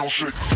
ground shake.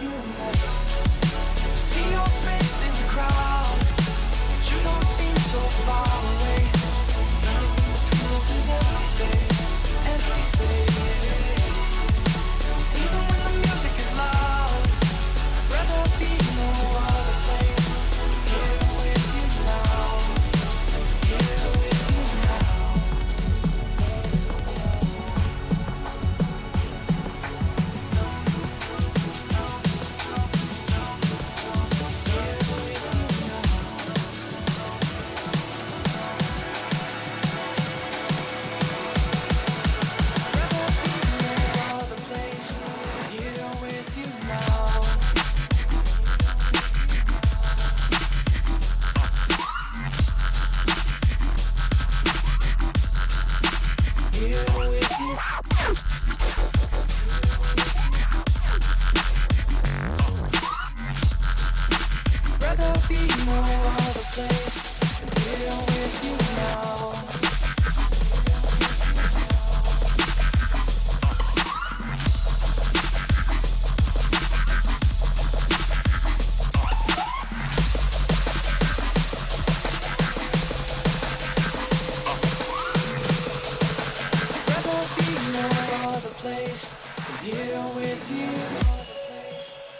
See your face in the crowd, but you don't seem so far away. Nothing between us is empty space, empty space. Even when the music is loud, I'd rather be no other place. Here with you now, here with you now.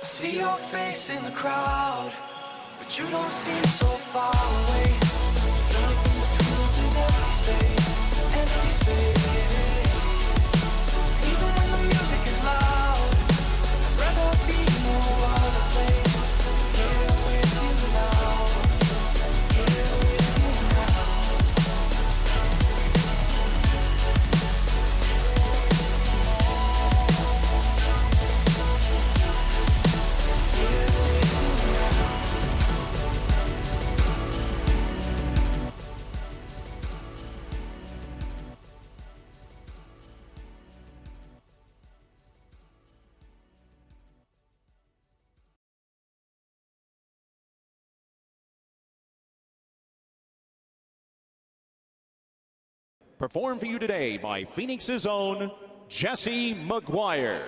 See your face in the crowd, but you don't seem so far away. Nothing between us is empty space, empty space. Even when the music is loud, I'd rather be no other place. Here with you now, here with you now. Performed for you today by Phoenix's own Jesse McGuire.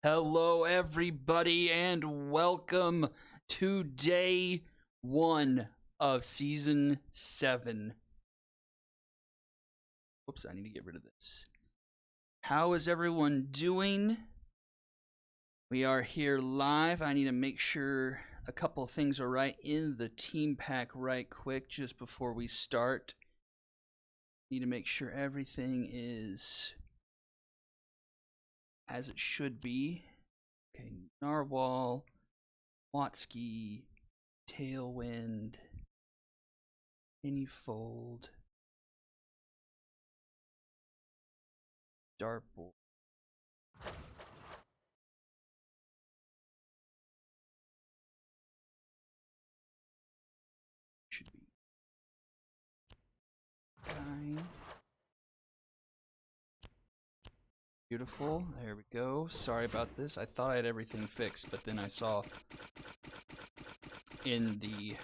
Hello, everybody, and welcome to day 1 of season 7. Whoops, I need to get rid of this. How is everyone doing? We are here live. I need to make sure a couple of things are right in the team pack right quick just before we start. Need to make sure everything is as it should be. Okay, Narwhal, Watsky, Tailwind, Fold, Dartboard. Should be Guy. Beautiful. There we go. Sorry about this. I thought I had everything fixed, but then I saw in the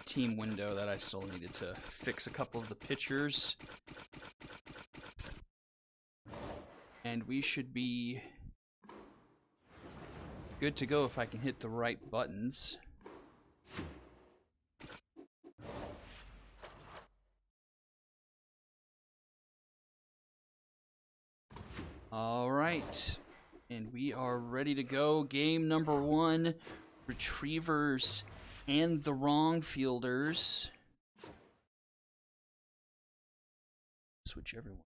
team window that I still needed to fix a couple of the pictures. And we should be good to go if I can hit the right buttons. All right, and we are ready to go. Game number 1, Retrievers and the Wrong Fielders. Switch everyone.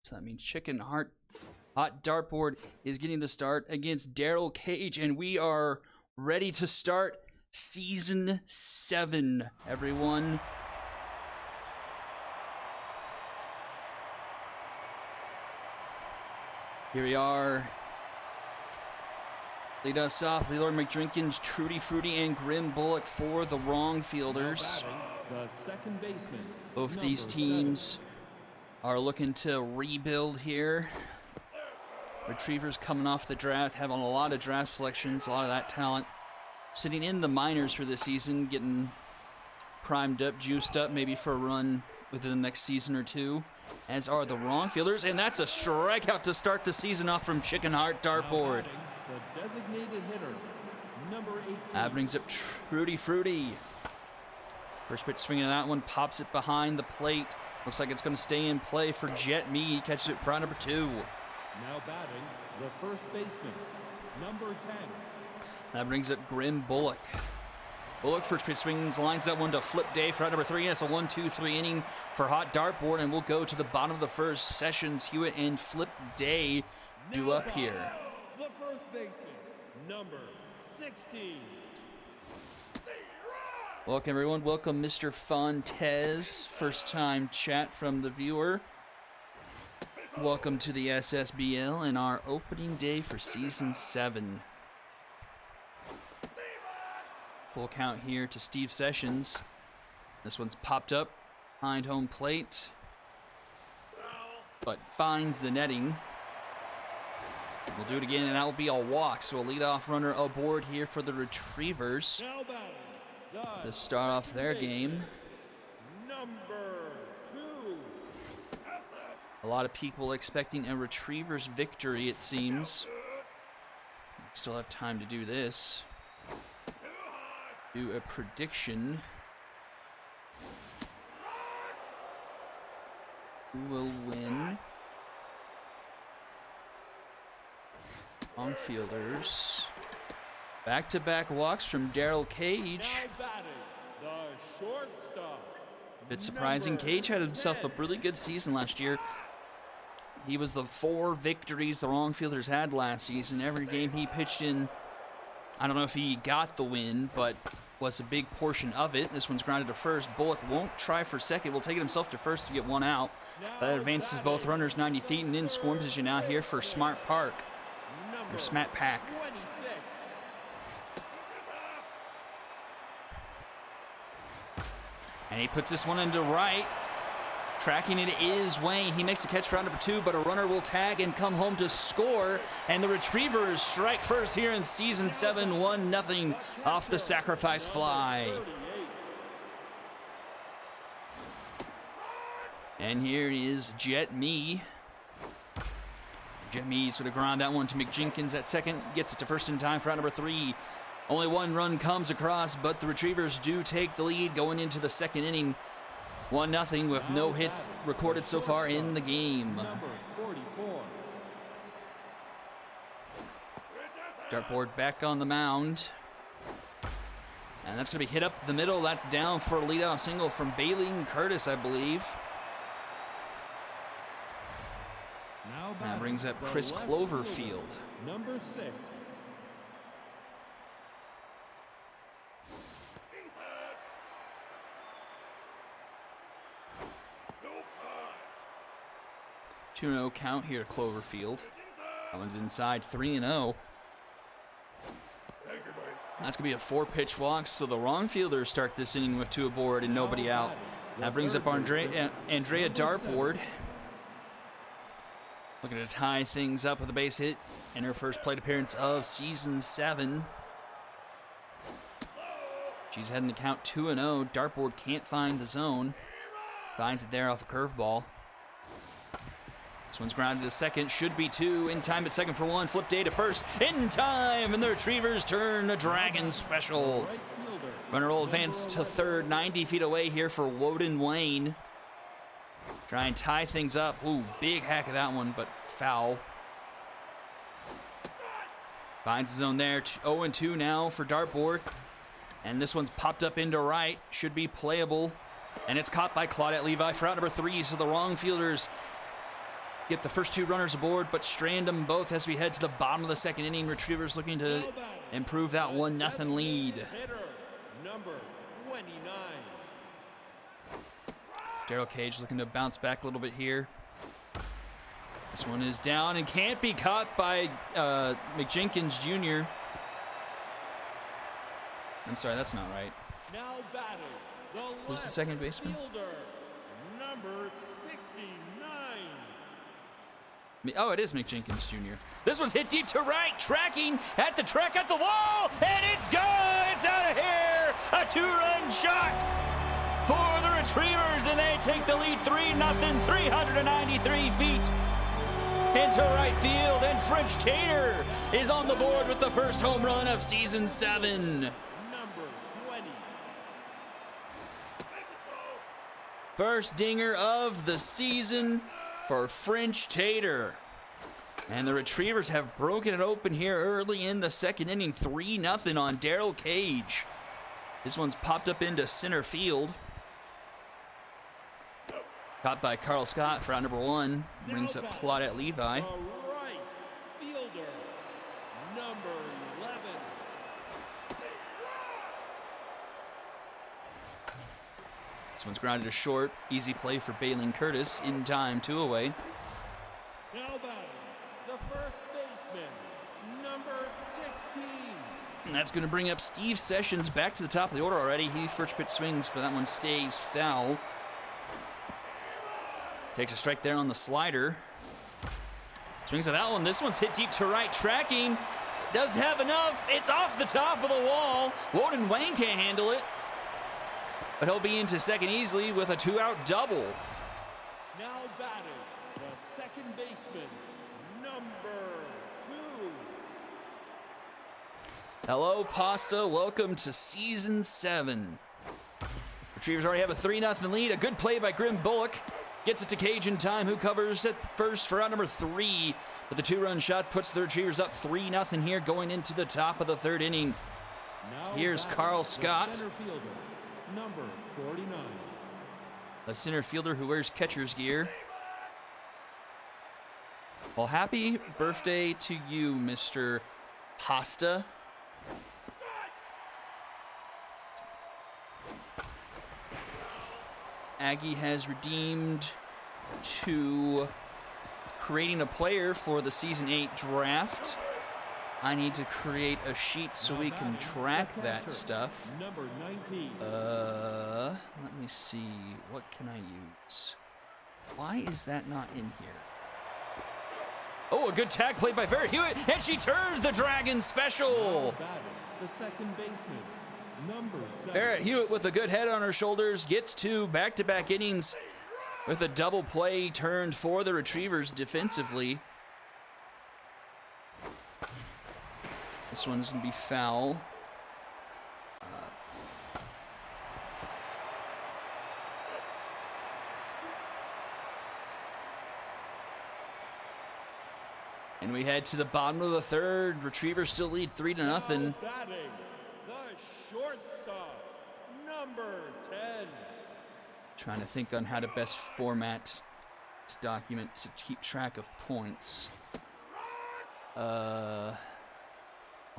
So that means Chicken Hot Dartboard is getting the start against Daryl Cage, and we are ready to start Season 7, everyone. Here we are. Lead us off, Leland McDrinkins, Trudy Fruity, and Grim Bullock for the Wrong Fielders. The second baseman. Both these teams are looking to rebuild here. Retrievers coming off the draft, having a lot of draft selections, a lot of that talent. Sitting in the minors for this season, getting primed up, juiced up, maybe for a run within the next season or two. As are the Wrong Fielders, and that's a strikeout to start the season off from Chicken Heart Dartboard. The designated hitter, number 18. That brings up Trudy Fruity. First pitch swinging at that one, pops it behind the plate. Looks like it's going to stay in play for Jet Me. He catches it for number 2. Now batting, the first baseman, number 10. That brings up Grim Bullock. Bullock first pitch swings, lines that one to Flip Day for number 3, and it's a 1-2-3 inning for Hot Dartboard, and we'll go to the bottom of the first. Sessions, Hewitt, and Flip Day due up here. The first baseman, number 16. Welcome, everyone. Welcome, Mr. Fontez. First time chat from the viewer. Welcome to the SSBL and our opening day for Season 7. Full count here to Steve Sessions. This one's popped up behind home plate, but finds the netting. We'll do it again, and that will be a walk. So a leadoff runner aboard here for the Retrievers to start off their game. Number 2. A lot of people expecting a Retrievers victory, it seems. Still have time to do this. Do a prediction. Who will win? Wrong Fielders. Back-to-back walks from Daryl Cage. Now batting, the shortstop. Bit surprising. number Cage had himself a 10. really good season last year. He was the 4 victories the Wrong Fielders had last season. Every game he pitched in, I don't know if he got the win, but was a big portion of it. This one's grounded to first. Bullock won't try for second. Will take it himself to first to get one out. That advances both runners 90 feet and in scoring position now here for Smart Park, or Smat Pack. 26. And he puts this one into right. Tracking it is Wayne. He makes the catch for round number 2, but a runner will tag and come home to score. And the Retrievers strike first here in Season 7, 1-0 off the sacrifice fly. And here is Jet Me. Jet Me sort of ground that one to McJenkins at second. Gets it to first in time for round number 3. Only one run comes across, but the Retrievers do take the lead going into the second inning. 1-0 with no hits recorded so far in the game. Number 44. Dartboard back on the mound. And that's going to be hit up the middle. That's down for a leadoff single from Baleen Curtis, I believe. Now That brings up the Chris left Cloverfield. fielder, number 6. Two 2-0 count here to Cloverfield. That one's inside 3-0. That's going to be a 4-pitch walk, so the wrong fielders start this inning with 2 aboard and nobody out. That brings up Andrea Darpward. Looking to tie things up with a base hit in her first plate appearance of season 7. She's heading to count 2-0. Dartboard can't find the zone. Finds it there off a curveball. This one's grounded to second. Should be 2. In time at second for 1. Flip day to first. In time. And the Retrievers turn a Dragon special. Right fielder, Runner will advance to third. 90 feet away here for Woden Wayne. Try and tie things up. Ooh, big hack of that one, but foul. Finds the zone there. 0-2 now for Dartboard. And this one's popped up into right. Should be playable. And it's caught by Claudette Levi for out number 3. So the wrong fielders get the first 2 runners aboard, but strand them both as we head to the bottom of the second inning. Retrievers looking to improve that 1-0 lead. hitter, number 29. Daryl Cage looking to bounce back a little bit here. This one is down and can't be caught by McJenkins Jr. I'm sorry, that's not right. Now batting, the Who's the left second baseman? fielder, number 69. Oh, it is McJenkins Jr. This one's hit deep to right, tracking at the track at the wall, and it's gone! It's out of here! A 2-run shot for the Retrievers, and they take the lead 3-0, 393 feet into right field, and French Tater is on the board with the first home run of season 7. Number 20. First dinger of the season for French Tater. And the Retrievers have broken it open here early in the second inning, 3-0 on Daryl Cage. This one's popped up into center field. Caught by Carl Scott for out number 1. Brings up Claudette Levi. The right fielder, number 11. This one's grounded to short. Easy play for Baleen Curtis. In time, 2 away. Now batting, the first baseman, number 16. And that's going to bring up Steve Sessions back to the top of the order already. He first pitch swings, but that one stays foul. Takes a strike there on the slider. Swings at that one. This one's hit deep to right, tracking. Doesn't have enough. It's off the top of the wall. Woden Wayne can't handle it. But he'll be into second easily with a 2-out double. Now batting, the second baseman, number 2. Hello, Pasta. Welcome to Season 7. Retrievers already have a 3-0 lead. A good play by Grim Bullock. Gets it to Cage in time, who covers at first for out number 3. But the 2-run shot puts the Retrievers up 3-0 here going into the top of the third inning. Now Here's batting, Carl the Scott. center fielder, number 49. A center fielder who wears catcher's gear. Well, happy birthday to you, Mr. Pasta. Aggie has redeemed to creating a player for the Season 8 draft. I need to create a sheet so we can track that stuff. Number 19. Let me see. What can I use? Why is that not in here? Oh, a good tag played by Barrett Hewitt, and she turns the Dragon special. Batting, the second baseman, number 7. Barrett Hewitt with a good head on her shoulders gets 2 back-to-back innings with a double play turned for the Retrievers defensively. This one's going to be foul. And we head to the bottom of the third. Retrievers still lead 3-0. Batting, the Shortstop, number 10. Trying to think on how to best format this document to keep track of points. I'll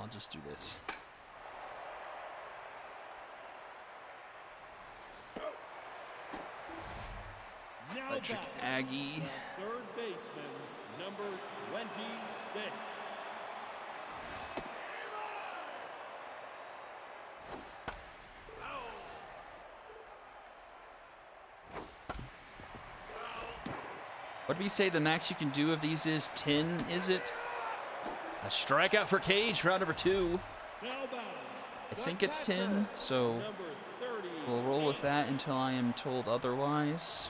just do this. Now Electric batting, Aggie. third baseman, number 26. What did we say the max you can do of these is? 10, is it? A strikeout for Cage, round number 2. Now batting, I think it's 10, so number 30. we'll roll with that until I am told otherwise.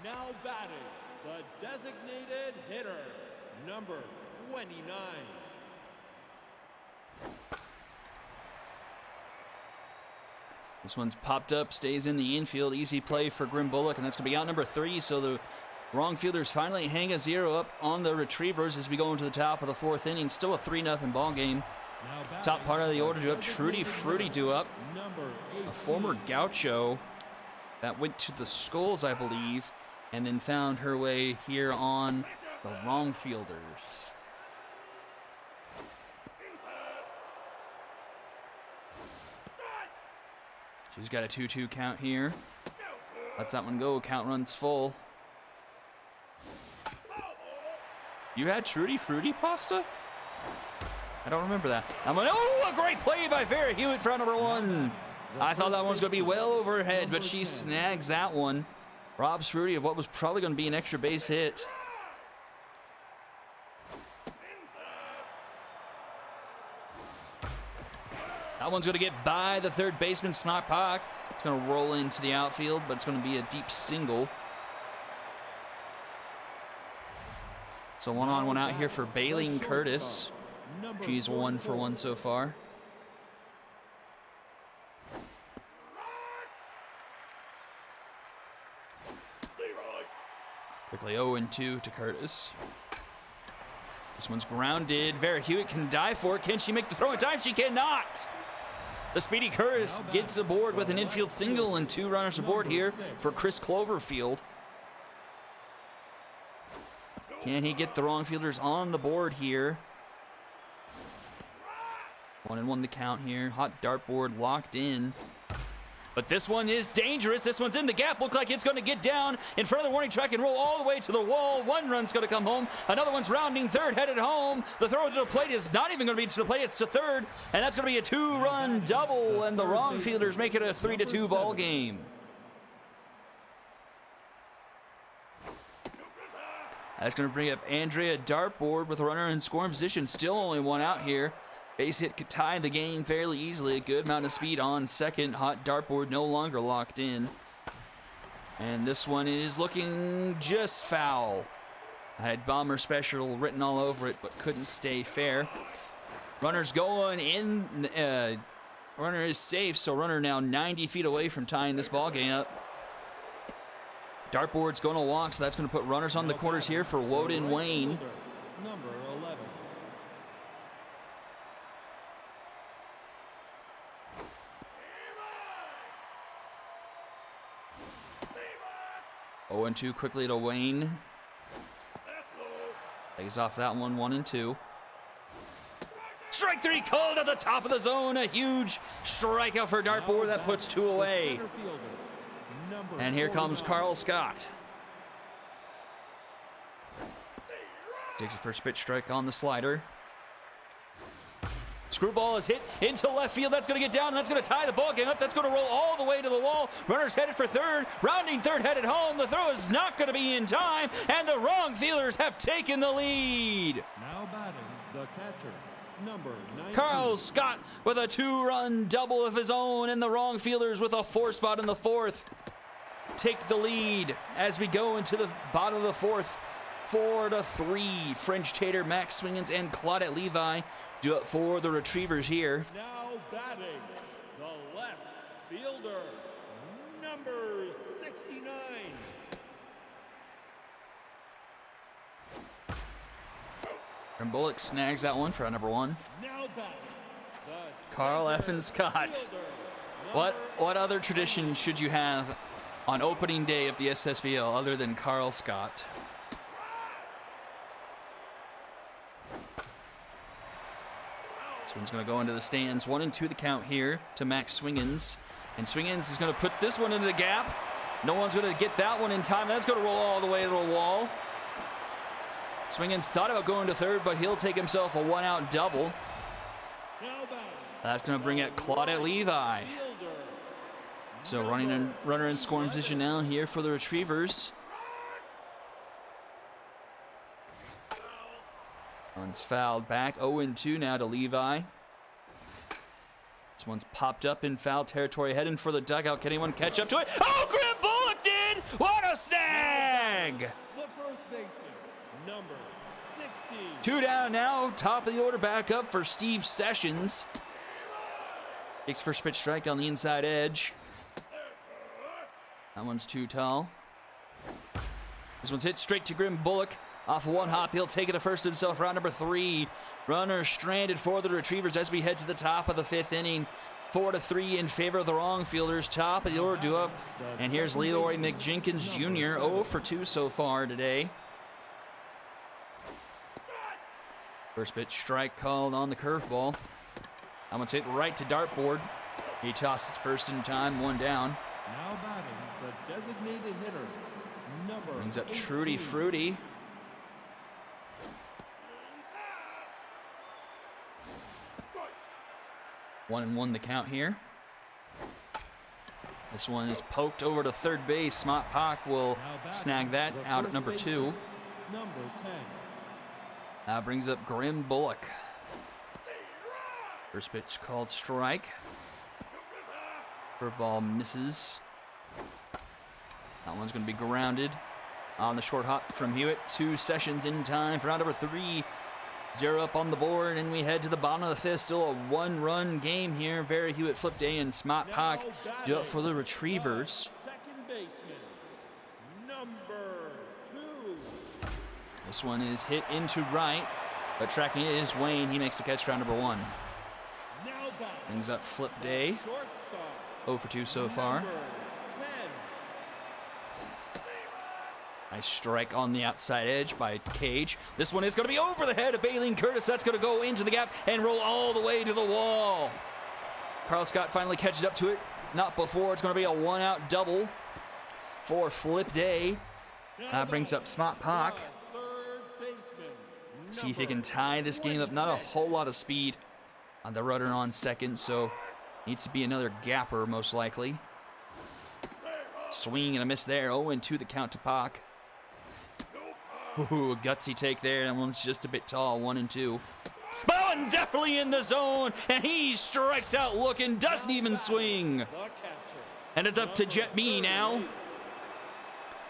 Now batting, the designated hitter, number 29. This one's popped up, stays in the infield. Easy play for Grim Bullock, and that's going to be out number 3. So the wrong fielders finally hang a 0 up on the Retrievers as we go into the top of the 4th inning. Still a 3-0 ball game. Now batting, Top part of the order due up. the Trudy designated Fruity hitter, due up. Number 18. A former Gaucho that went to the Skulls, I believe, and then found her way here on the wrong fielders. She's got a 2-2 count here. Lets that one go. Count runs full. You had Trudy Fruity pasta? I don't remember that. I'm like, oh, a great play by Vera Hewitt for round number 1. I thought that one was going to be well overhead, but she snags that one. Robs Fruity of what was probably going to be an extra base hit. That one's going to get by the third baseman, Smock Park. It's going to roll into the outfield, but it's going to be a deep single. So 1-on-1 out here for Baleen Curtis. Number She's 1 for 1 so far. Quickly 0-2 to Curtis. This one's grounded. Vera Hewitt can die for it. Can she make the throw in time? She cannot. The speedy Curtis gets aboard with an infield single and 2 runners aboard here for Chris Cloverfield. Can he get the wrong fielders on the board here? 1-1 the count here. Hot dartboard locked in. But this one is dangerous. This one's in the gap. Look like it's going to get down in front of the warning track and roll all the way to the wall. 1 run's going to come home. Another one's rounding third, headed home. The throw to the plate is not even going to be to the plate. It's to third, and that's going to be a 2-run double, and the wrong fielders make it a 3-2 ball game. That's going to bring up Andrea Dartboard with a runner in scoring position. Still only 1 out here. Base hit could tie the game fairly easily. A good amount of speed on second. Hot dartboard no longer locked in. And this one is looking just foul. I had Bomber Special written all over it, but couldn't stay fair. Runner's going in. Runner is safe, so runner now 90 feet away from tying this ball game up. Dartboard's going to walk, so that's going to put runners on the corners here for Woden Wayne. Number 11. Oh, 0-2 quickly to Wayne. Lays off that one, 1-2. Strike 3 called at the top of the zone. A huge strikeout for Dartboard. That puts 2 away. And here comes Carl Scott. Takes a first pitch strike on the slider. Screwball is hit into left field. That's going to get down, and that's going to tie the ball game up. That's going to roll all the way to the wall. Runner's headed for third. Rounding third, headed home. The throw is not going to be in time, and the wrong fielders have taken the lead. Now batting, the catcher, number 19. Carl Scott with a 2-run double of his own, and the wrong fielders with a 4 spot in the 4th take the lead as we go into the bottom of the 4th. 4-3. French Tater, Max Swingins, and Claudette Levi do it for the Retrievers here. Now batting, the left fielder, number 69. And Bullock snags that one for out number 1. Now batting, the Carl Effin Scott. fielder, What other tradition should you have on opening day of the SSBL other than Carl Scott? This one's going to go into the stands. 1-2 the count here to Max Swingens. And Swingens is going to put this one into the gap. No one's going to get that one in time. That's going to roll all the way to the wall. Swingens thought about going to third, but he'll take himself a 1-out double. now batting, That's going to bring it Claudette Levi. fielder, So runner in scoring position now here for the Retrievers. One's fouled back. 0-2 now to Levi. This one's popped up in foul territory, heading for the dugout. Can anyone catch up to it? Oh, Grim Bullock did! What a snag! the first baseman, number 60. 2 down now. Top of the order back up for Steve Sessions. Takes first pitch strike on the inside edge. That one's too tall. This one's hit straight to Grim Bullock. Off of one hop, he'll take it to first himself. Round number 3. Runner stranded for the Retrievers as we head to the top of the 5th inning. 4-3 in favor of the wrong fielders. Top of the order due up. And here's Leroy McJenkins Jr. 0 for 2 so far today. First pitch strike called on the curveball. That one's hit right to dartboard. He tosses first in time, 1 down. Now batting, the designated hitter, number Brings up 18. Trudy Fruity. 1-1 the count here. This one is poked over to third base. Smart Pak will Now batting, snag that the out at first number 2. baseman, Number 10. That brings up Grim Bullock. First pitch called strike. Curveball misses. That one's going to be grounded on the short hop from Hewitt. 2 Sessions in time for round number 3. 0 up on the board, and we head to the bottom of the 5th. Still a 1-run game here. Very Hewitt flip day, and Smart Pak do it for the Retrievers. Second baseman, number 2. This one is hit into right, but tracking it is Wayne. He makes the catch for round number 1. Now batting, Brings up flip day. shortstop, 0 for 2 so far. number 10. Nice strike on the outside edge by Cage. This one is going to be over the head of Baleen Curtis. That's going to go into the gap and roll all the way to the wall. Carl Scott finally catches up to it. Not before. It's going to be a 1-out double for Flip Day. That brings up Smart Pak. Third baseman, See if he can tie this game up. Not a whole lot of speed on the runner on second, so needs to be another gapper most likely. Swing and a miss there. 0-2 the count to Pak. Ooh, a gutsy take there. That one's just a bit tall. 1-2. Bowen definitely in the zone, and he strikes out looking, doesn't even swing. the catcher. And it's up to Jet B now.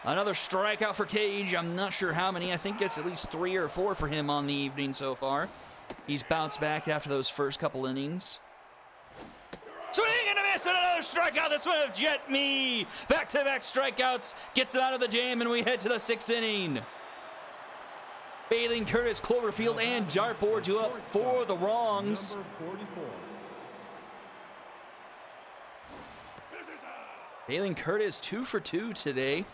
Another strikeout for Cage. I'm not sure how many. I think it's at least 3 or 4 for him on the evening so far. He's bounced back after those first couple innings. Swing and a miss, and another strikeout. This one of Jet Me. Back-to-back strikeouts. Gets it out of the jam, and we head to the 6th inning. Baleen Curtis, Cloverfield, and Dartboard do up for the wrongs. Number 44. Baleen Curtis 2 for 2 today.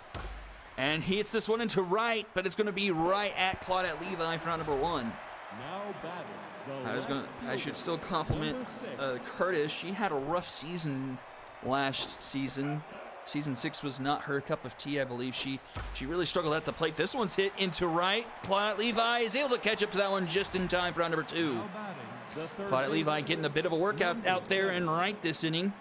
And he hits this one into right, but it's going to be right at Claudette Levi for round number 1. Now batting, the I should still compliment Number 6. Curtis. She had a rough season last season. Season 6 was not her cup of tea, I believe. She really struggled at the plate. This one's hit into right. Claudette Levi is able to catch up to that one just in time for round number 2. Now batting, the third Claudette Levi baseman, getting a bit of a workout number out there 7. and right this inning.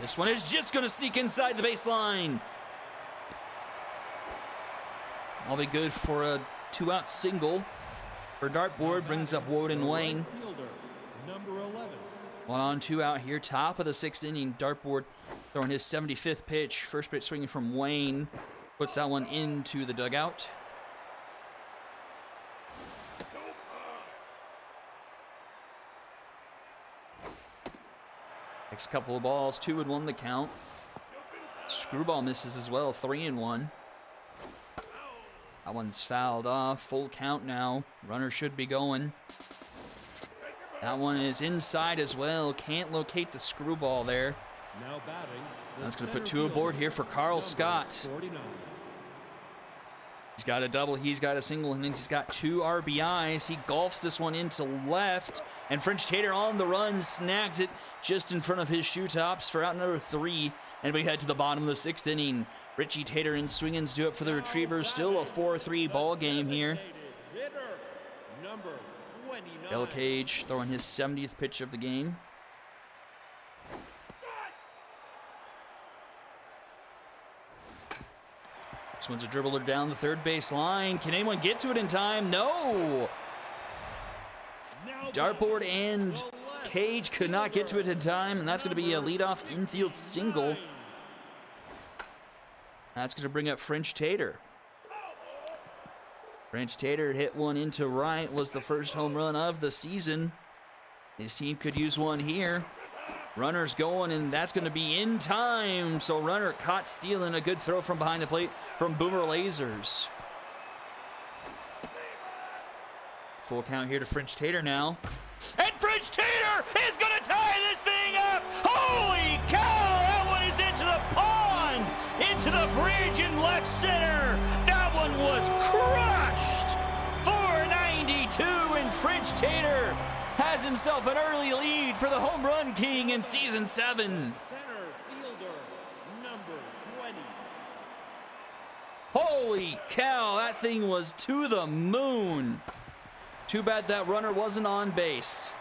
This one is just going to sneak inside the baseline. I'll be good for a 2-out single. For Dartboard, brings up Woden Wayne. Right fielder, number 11. 1 on 2 out here, top of the 6th inning. Dartboard throwing his 75th pitch. First pitch swinging from Wayne. Puts that one into the dugout. Next couple of balls, 2-1 the count. Screwball misses as well, 3-1. That one's fouled off. Full count now. Runner should be going. That one is inside as well. Can't locate the screwball there. Now batting. That's going to put 2 aboard here for Carl Scott. 49. He's got a double. He's got a single. And he's got 2 RBIs. He golfs this one into left. And French Tater on the run snags it just in front of his shoe tops for out number 3. And we head to the bottom of the 6th inning. Richie Tater and Swingens do it for the Retrievers. Still a 4-3 ball game here. Hitter number 29. Bill Cage throwing his 70th pitch of the game. This one's a dribbler down the third base line. Can anyone get to it in time? No! Dartboard and Cage could not get to it in time, and that's going to be a leadoff infield single. That's going to bring up French Tater. French Tater hit one into right, was the first home run of the season. His team could use one here. Runner's going, and that's going to be in time. So runner caught stealing. A good throw from behind the plate from Boomer Lasers. Full count here to French Tater now. And French Tater is going to tie this thing up. Holy cow! That one is into the pond, into the bridge in left center. That one was crushed. 492, and French Tater has himself an early lead for the home run king in season 7. Center fielder number 20. Holy cow, that thing was to the moon. Too bad that runner wasn't on base.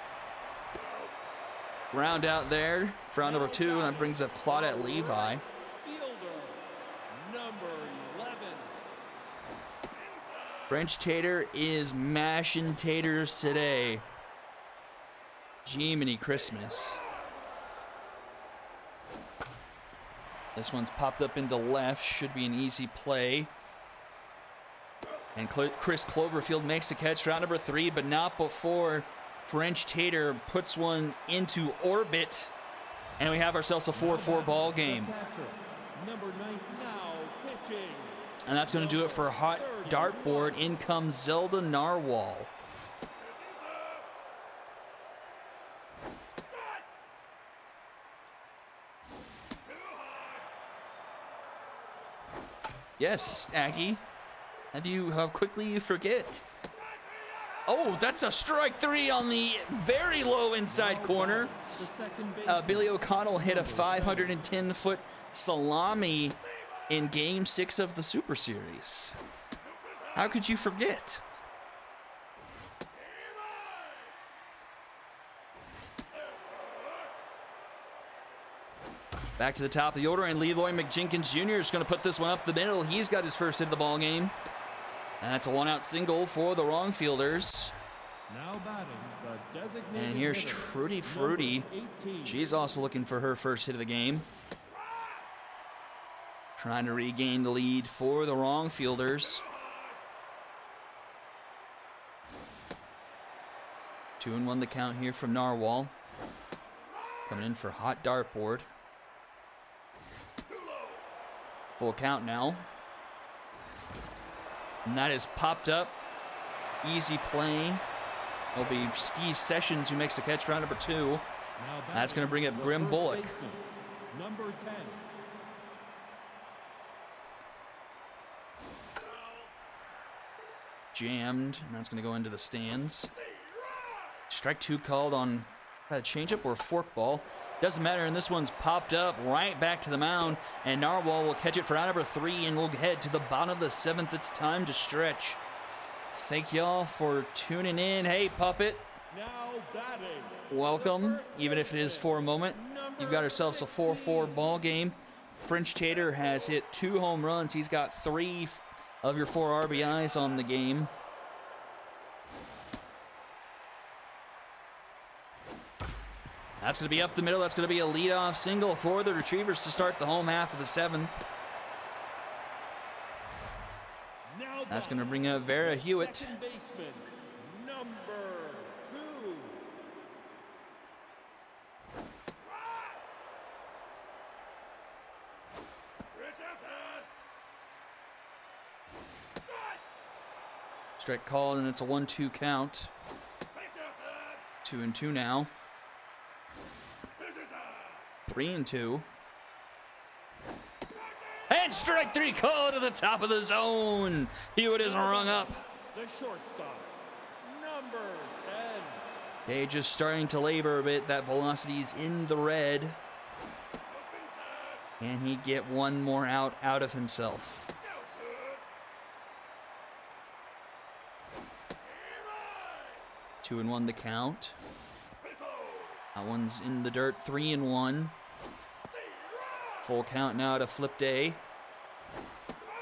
Ground out there for out number 2, and that brings up Claudette Levi. Fielder number 11. French Tater is mashing taters today. Jiminy Christmas. This one's popped up into left. Should be an easy play. And Chris Cloverfield makes the catch for out number 3, but not before French Tater puts one into orbit. And we have ourselves a 4-4 ball game. Catcher number 9 now pitching. And that's going to do it for Hot Dartboard. In comes Zelda Narwhal. Yes, Aggie. How quickly you forget. Oh, that's a strike 3 on the very low inside corner. The second base. Billy O'Connell hit a 510-foot salami in Game 6 of the Super Series. How could you forget? Back to the top of the order, and Leroy McJenkins Jr. is going to put this one up the middle. He's got his first hit of the ball game. And that's a 1-out single for the wrong fielders. Now batting the designated And here's hitter, Trudy number Fruity. 18. She's also looking for her first hit of the game. Trying to regain the lead for the wrong fielders. 2-1 the count here from Narwhal. Coming in for Hot Dartboard. Full count now. And that is popped up. Easy play. It'll be Steve Sessions who makes the catch for round number 2. Now That's going to bring up the Grim first Bullock. baseman, number 10. Jammed, and that's going to go into the stands. Strike 2 called on a changeup or a fork ball. Doesn't matter, and this one's popped up right back to the mound, and Narwhal will catch it for round number 3, and we'll head to the bottom of the 7th. It's time to stretch. Thank y'all for tuning in. Hey, Puppet, Now batting. welcome. Even if it is for a moment, you've got yourselves a 4-4 ball game. French Tater has hit 2 home runs. He's got 3 of your 4 RBIs on the game. That's going to be up the middle. That's going to be a leadoff single for the Retrievers to start the home half of the 7th. That's going to bring up Vera Hewitt. Second baseman, number 2. Strike called, and it's a 1-2 count. 2-2 now. 3-2. And strike 3 called to the top of the zone. Hewitt is rung up. The shortstop, number 10. Gage is starting to labor a bit. That velocity's in the red. Can he get one more out of himself? 2-1 the count. That one's in the dirt. 3-1. Full count now to Flip Day.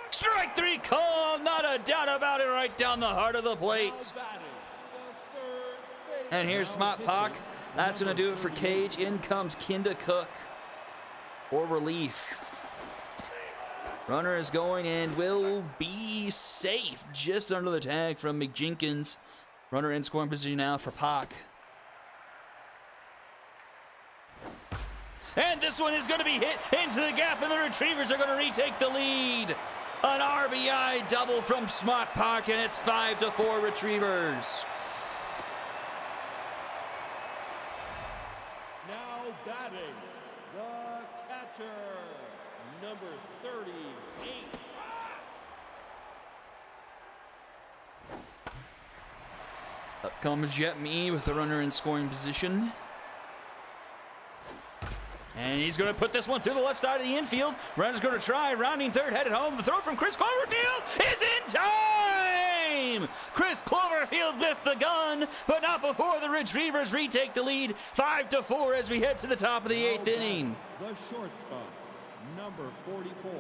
Strike 3 call, not a doubt about it, right down the heart of the plate. And here's Smart Park. That's going to do it for Cage. In comes Kinda Cook for relief. Runner is going and will be safe just under the tag from McJenkins. Runner in scoring position now for Park. And this one is going to be hit into the gap, and the Retrievers are going to retake the lead. An RBI double from Smart Park, and it's 5-4 Retrievers. Now batting, the catcher, number 38. Up comes Jet Me with the runner in scoring position. And he's going to put this one through the left side of the infield. Runner's going to try, rounding third, headed home. The throw from Chris Cloverfield is in time! Chris Cloverfield with the gun, but not before the Retrievers retake the lead. 5-4 as we head to the top of the 8th inning. The shortstop, number 44.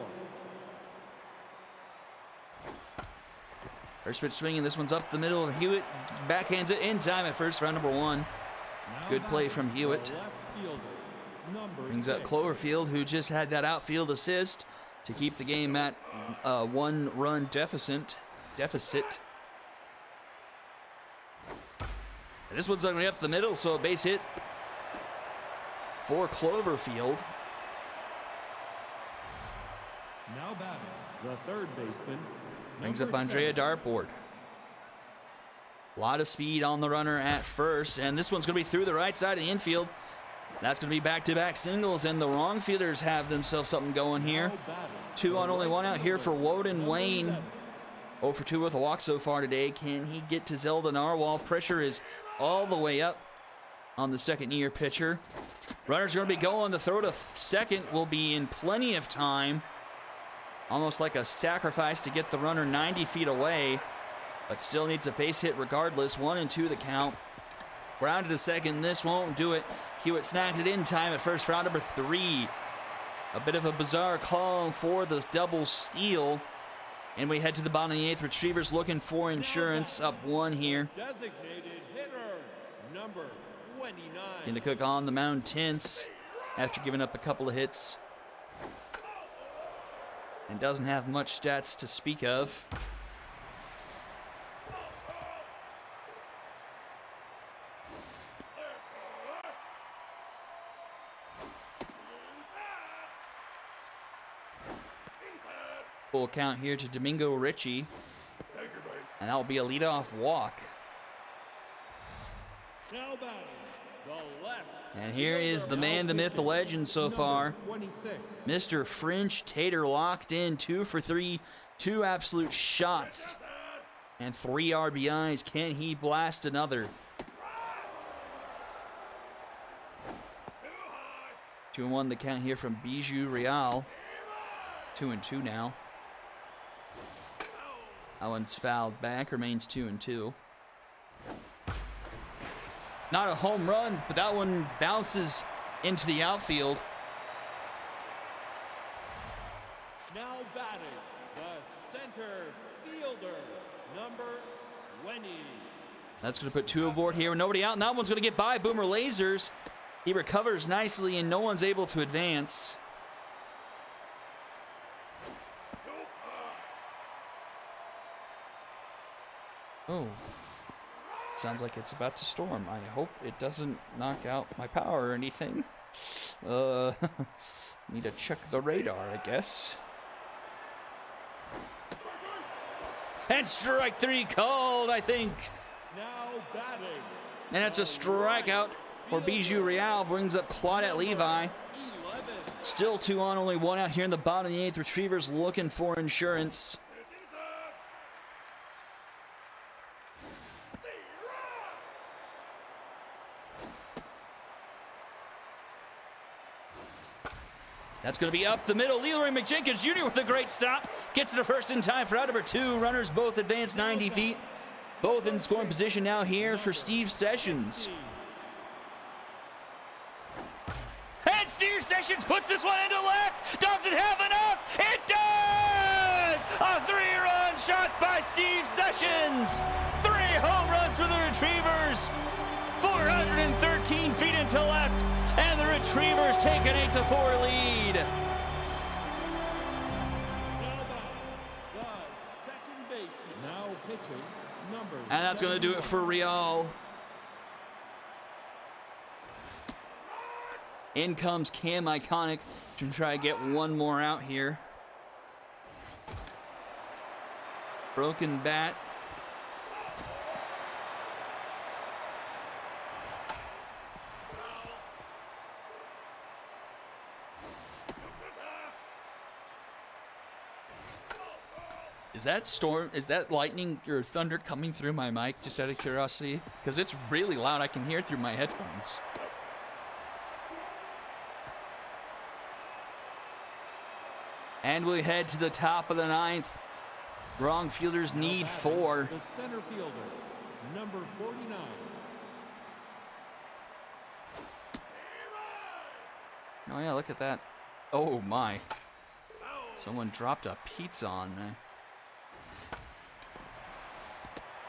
First pitch swinging, this one's up the middle of Hewitt. Backhands it in time at first, round number 1. Good play from Hewitt. Brings up Cloverfield, who just had that outfield assist to keep the game at a 1-run deficit. This one's going to be up the middle, so a base hit for Cloverfield. Now batting, the third baseman. Brings up number Andrea 7. Dartboard. A lot of speed on the runner at first, and this one's going to be through the right side of the infield. That's going to be back-to-back singles, and the wrong fielders have themselves something going here. 2 on, only 1 out here for Woden Wayne. 0 for 2 with a walk so far today. Can he get to Zelda Narwhal? Pressure is all the way up on the second-year pitcher. Runner's going to be going. The throw to second will be in plenty of time. Almost like a sacrifice to get the runner 90 feet away, but still needs a base hit regardless. 1-2 the count. Grounded to second. This won't do it. Hewitt snags it in time at first for out number 3. A bit of a bizarre call for the double steal. And we head to the bottom of the 8th. Retrievers looking for insurance. Up 1 here. Designated hitter, number 29. Kinda Cook on the mound tense after giving up a couple of hits. And doesn't have much stats to speak of. Full count here to Domingo Ritchie. And that will be a leadoff walk. Now batting, the left. And here is the man, the myth, the legend so far. 26. Mr. French Tater locked in 2 for 3. 2 absolute shots. And 3 RBIs. Can he blast another? 2-1 the count here from Bijou Real. 2-2 now. That one's fouled back, remains 2-2. Not a home run, but that one bounces into the outfield. Now batting, the center fielder, number 20. That's going to put 2 aboard here. Nobody out, and that one's going to get by Boomer Lasers. He recovers nicely and no one's able to advance. Oh. Sounds like it's about to storm. I hope it doesn't knock out my power or anything. Need to check the radar, I guess. And strike 3 called, I think. Now batting. And that's a strikeout for Bijou Real. Brings up Claudette Levi. 11. Still 2 on, only 1 out here in the bottom of the 8th. Retrievers looking for insurance. That's going to be up the middle. Leroy McJenkins Jr. with a great stop. Gets to the first in time for out number 2. Runners both advance 90 feet. Both in scoring position now here for Steve Sessions. And Steve Sessions puts this one into left. Doesn't have enough. It does! A 3-run shot by Steve Sessions. 3 home runs for the Retrievers. 413 feet into left. And the Retrievers take an 8-4 lead. Now the second baseman. Now pitching number. And that's going to do it for Real. In comes Cam Iconic to try to get one more out here. Broken bat. Is that lightning or thunder coming through my mic, just out of curiosity? Because it's really loud. I can hear through my headphones. And we head to the top of the 9th. Wrong fielders need 4. The center fielder, number 49. Oh yeah, look at that. Oh my. Someone dropped a pizza on me.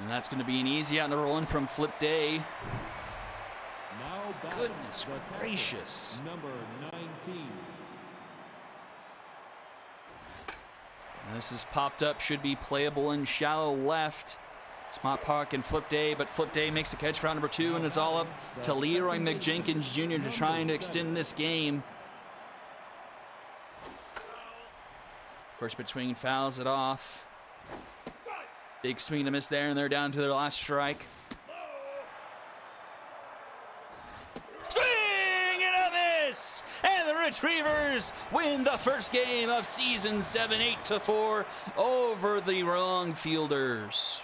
And that's going to be an easy out, number 1 from Flip Day. Now batting, Goodness the catcher, gracious. number 19. And this is popped up, should be playable in shallow left. Smart Park and Flip Day, but Flip Day makes the catch for out number 2, and it's all up to Leroy McJenkins Jr. to trying to extend this game. First pitch swing, fouls it off. Big swing and a miss there, and they're down to their last strike. Swing and a miss! And the Retrievers win the first game of season 7, 8-4 over the Wrong Fielders.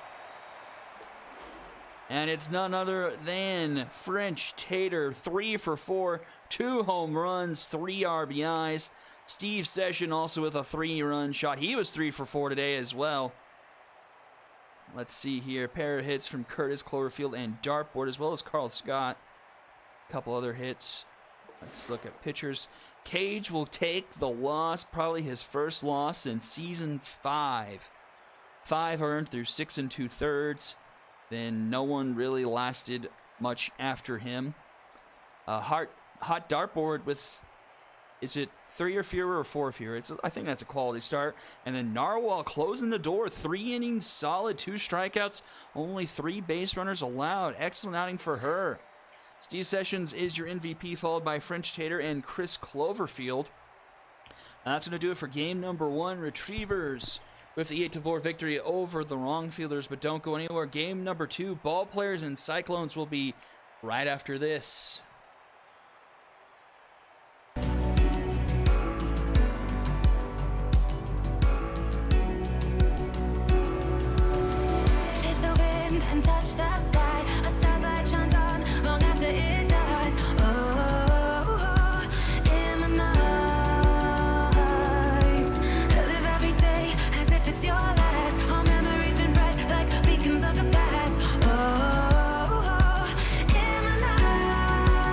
And it's none other than French Tater, 3 for 4, 2 home runs, 3 RBIs. Steve Session also with a 3-run shot. He was 3 for 4 today as well. Let's see here. Pair of hits from Curtis Cloverfield and Dartboard, as well as Carl Scott. A couple other hits. Let's look at pitchers. Cage will take the loss, probably his first loss in season 5. 5 earned through 6 2/3. Then no one really lasted much after him. Hot Dartboard with, is it 3 or fewer or 4 or fewer? I think that's a quality start. And then Narwhal closing the door. 3 innings, solid, 2 strikeouts, only 3 base runners allowed. Excellent outing for her. Steve Sessions is your MVP, followed by French Tater and Chris Cloverfield. And that's going to do it for game number 1. Retrievers with the 8-4 victory over the Wrong Fielders, but don't go anywhere. Game number 2, Ball Players and Cyclones, will be right after this. Chase the wind and touch the sky. A star's light shines on long after it dies. Oh, in the night, live every day as if it's your last. Our memories been bright like beacons of the past. Oh, in the night.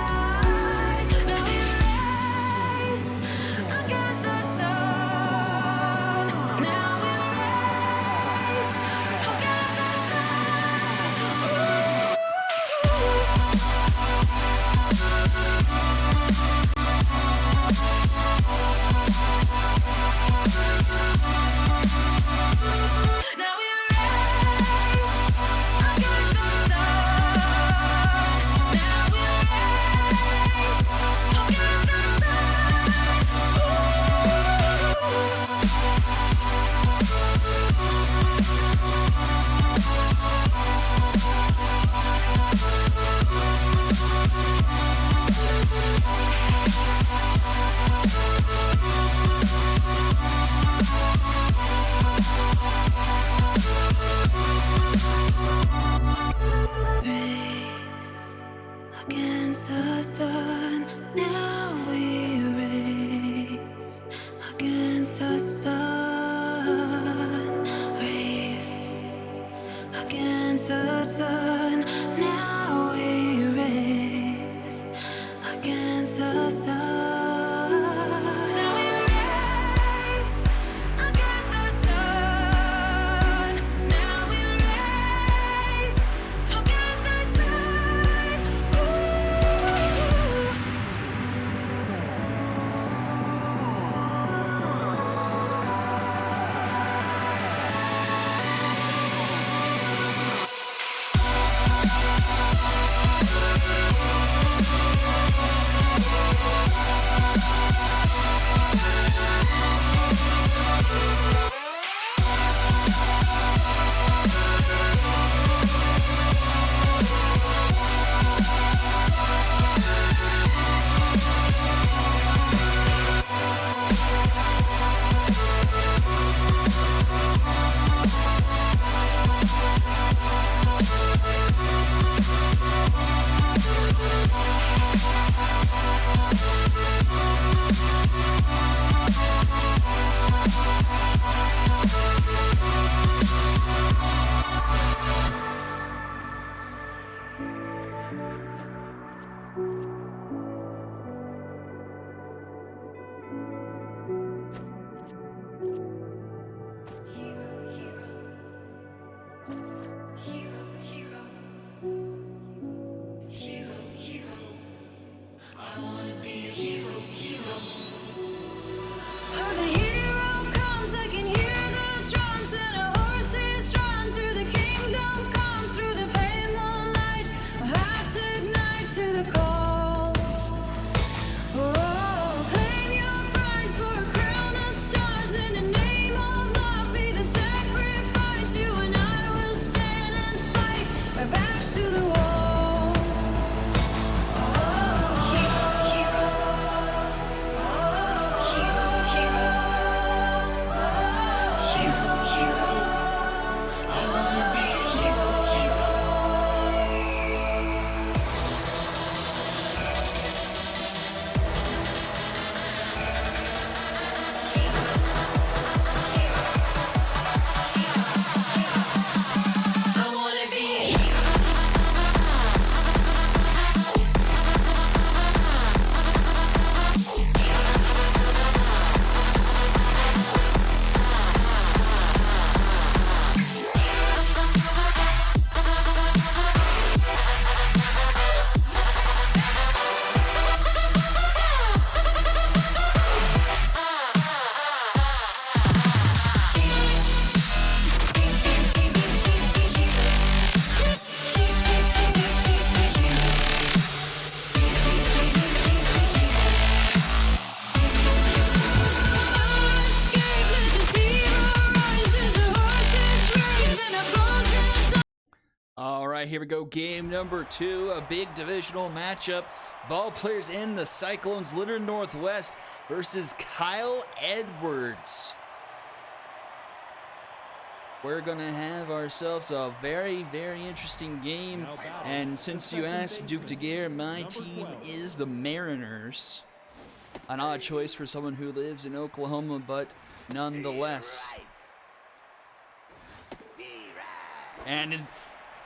Oh, the hero comes, I can hear the drums, and a horse is drawn to the kingdom come. Through the pale moonlight, our hearts ignite to the call. Oh, claim your prize for a crown of stars. In the name of love, be the sacrifice. You and I will stand and fight, our backs to the wall. All right, here we go. Game number 2, a big divisional matchup. Ball players in the Cyclones, Leonard Northwest versus Kyle Edwards. We're going to have ourselves a very, very interesting game. And since you asked, Duke Daguerre, my team is the Mariners. An odd choice for someone who lives in Oklahoma, but nonetheless. And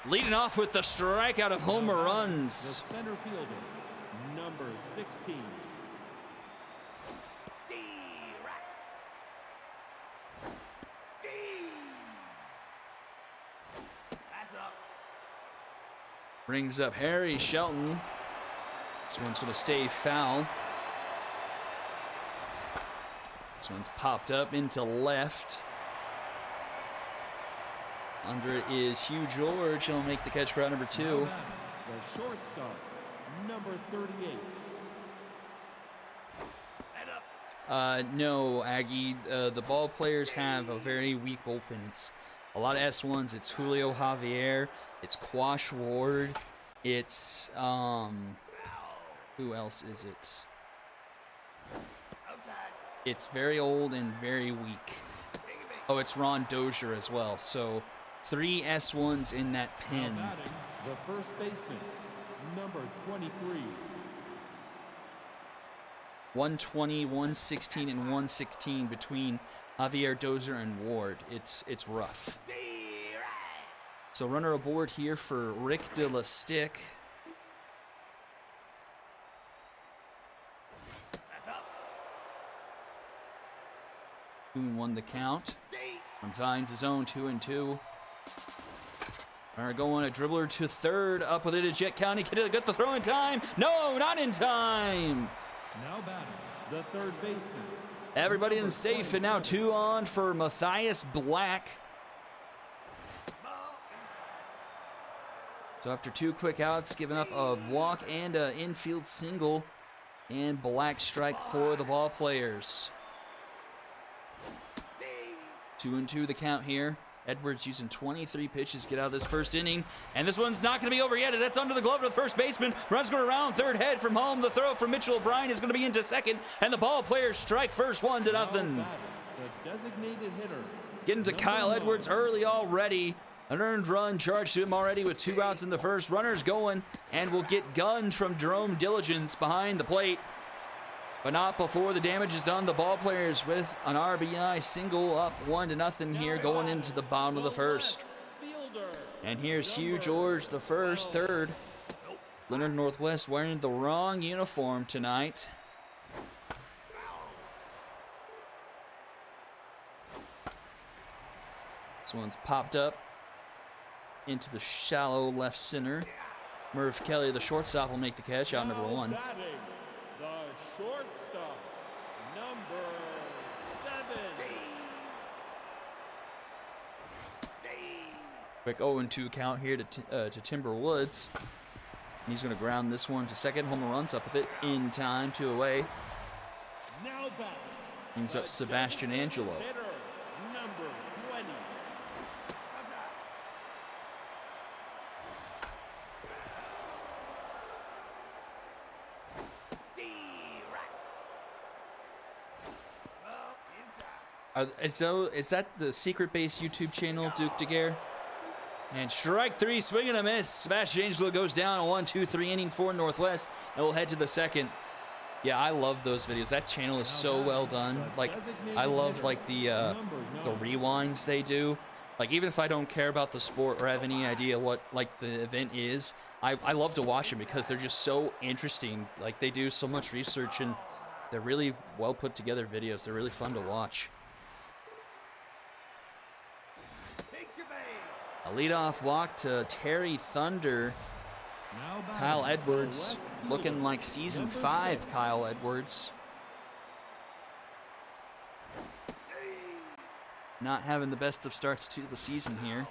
leading off with the strikeout of homer runs. The center fielder, number 16. Brings up Harry Shelton. This one's going to stay foul. This one's popped up into left. Under it is Hugh George. He'll make the catch for out number 2. The shortstop, number 38. No, Aggie. The ball players have a very weak bullpen. It's a lot of S1s. It's Julio Javier. It's Quash Ward. It's, who else is it? It's very old and very weak. Oh, it's Ron Dozier as well. So 3 S1s in that pin. Now batting, the first baseman, number 23. 120, 116, and 116 between Javier, Dozier, and Ward. It's rough. So runner aboard here for Rick De La Stick. Boone won the count. And finds his own 2-2. Runner going a dribbler to third. Up with it to Jet County. Can it get the throw in time? No, not in time. Now batting, the third baseman. Everybody in safe, and now 2 on for Matthias Black. So after 2 quick outs, giving up a walk and an infield single, and Black strike for the ball players. 2-2 the count here. Edwards using 23 pitches to get out of this first inning. And this one's not going to be over yet. That's under the glove of the first baseman. Runs going around third, head from home. The throw from Mitchell O'Brien is going to be into second. And the ball players strike first, 1-0. The designated hitter. Getting to Kyle Edwards early already. An earned run charged to him already with 2 outs in the first. Runners going, and will get gunned from Jerome Diligence behind the plate. But not before the damage is done. The ball players with an RBI single up 1-0 here going into the bottom of the first. And here's Hugh George, the first, third. Leonard Northwest wearing the wrong uniform tonight. This one's popped up into the shallow left center. Murph Kelly, the shortstop, will make the catch out number 1. The shortstop, Number 7. Quick 0-2 count here to Timber Woods. And he's going to ground this one to second. Homer runs up with it in time, 2 away. Now back. Brings up Sebastian Angelo. Hitter, number 20. Is that the secret base YouTube channel, Duke Daguerre? And strike 3, swing and a miss. Sebastian Angelo goes down a 1-2-3 inning for Northwest, and we'll head to the second. Yeah, I love those videos. That channel is so well done. Like, I love like the rewinds they do. Like, even if I don't care about the sport or have any idea what like the event is, I love to watch them because they're just so interesting. Like, they do so much research and they're really well put together videos. They're really fun to watch. A leadoff walk to Terry Thunder. Now back. Kyle Edwards, The left fielder, looking like season number 5 6. Kyle Edwards. Not having the best of starts to the season here.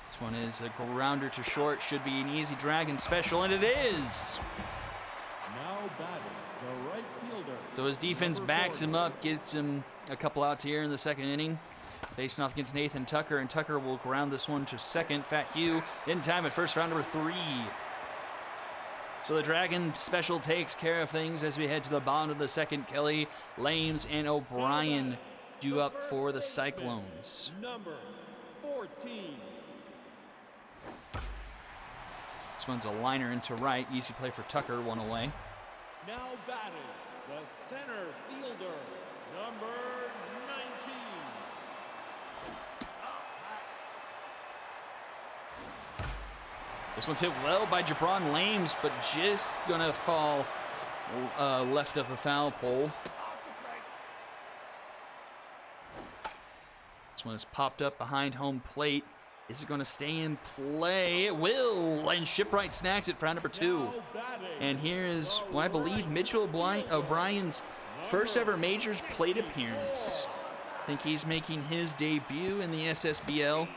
This one is a grounder to short. Should be an easy Dragon special, and it is! Now batting, the right fielder. So his defense number backs 40. him up, gets him a couple outs here in the second inning. Facing off against Nathan Tucker, and Tucker will ground this one to second. Fat Hugh in time at first, round number 3. So the Dragon special takes care of things as we head to the bottom of the second. Kelly, Lames, and O'Brien due up for the Cyclones. Number 14. This one's a liner into right. Easy play for Tucker, 1 away. Now batting, the center fielder, number 19. This one's hit well by Jabron Lames, but just gonna fall left of the foul pole. This one is popped up behind home plate. Is it going to stay in play? It will, and Shipwright snags it for round number 2. Now batting, And here is, well, I believe, Mitchell O'Brien's first ever majors plate appearance. I think he's making his debut in the SSBL.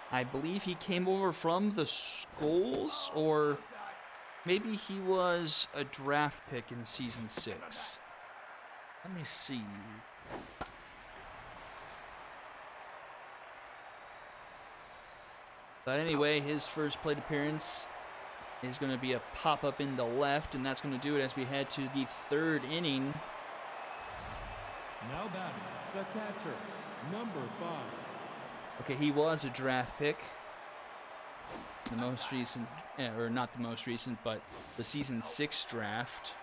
I believe he came over from the Skulls, or maybe he was a draft pick in season 6. Let me see. But anyway, his first plate appearance is going to be a pop-up in the left, and that's going to do it as we head to the third inning. now batting, the catcher, number 5. Okay, he was a draft pick. The most recent, or not the most recent, but the season 6 draft.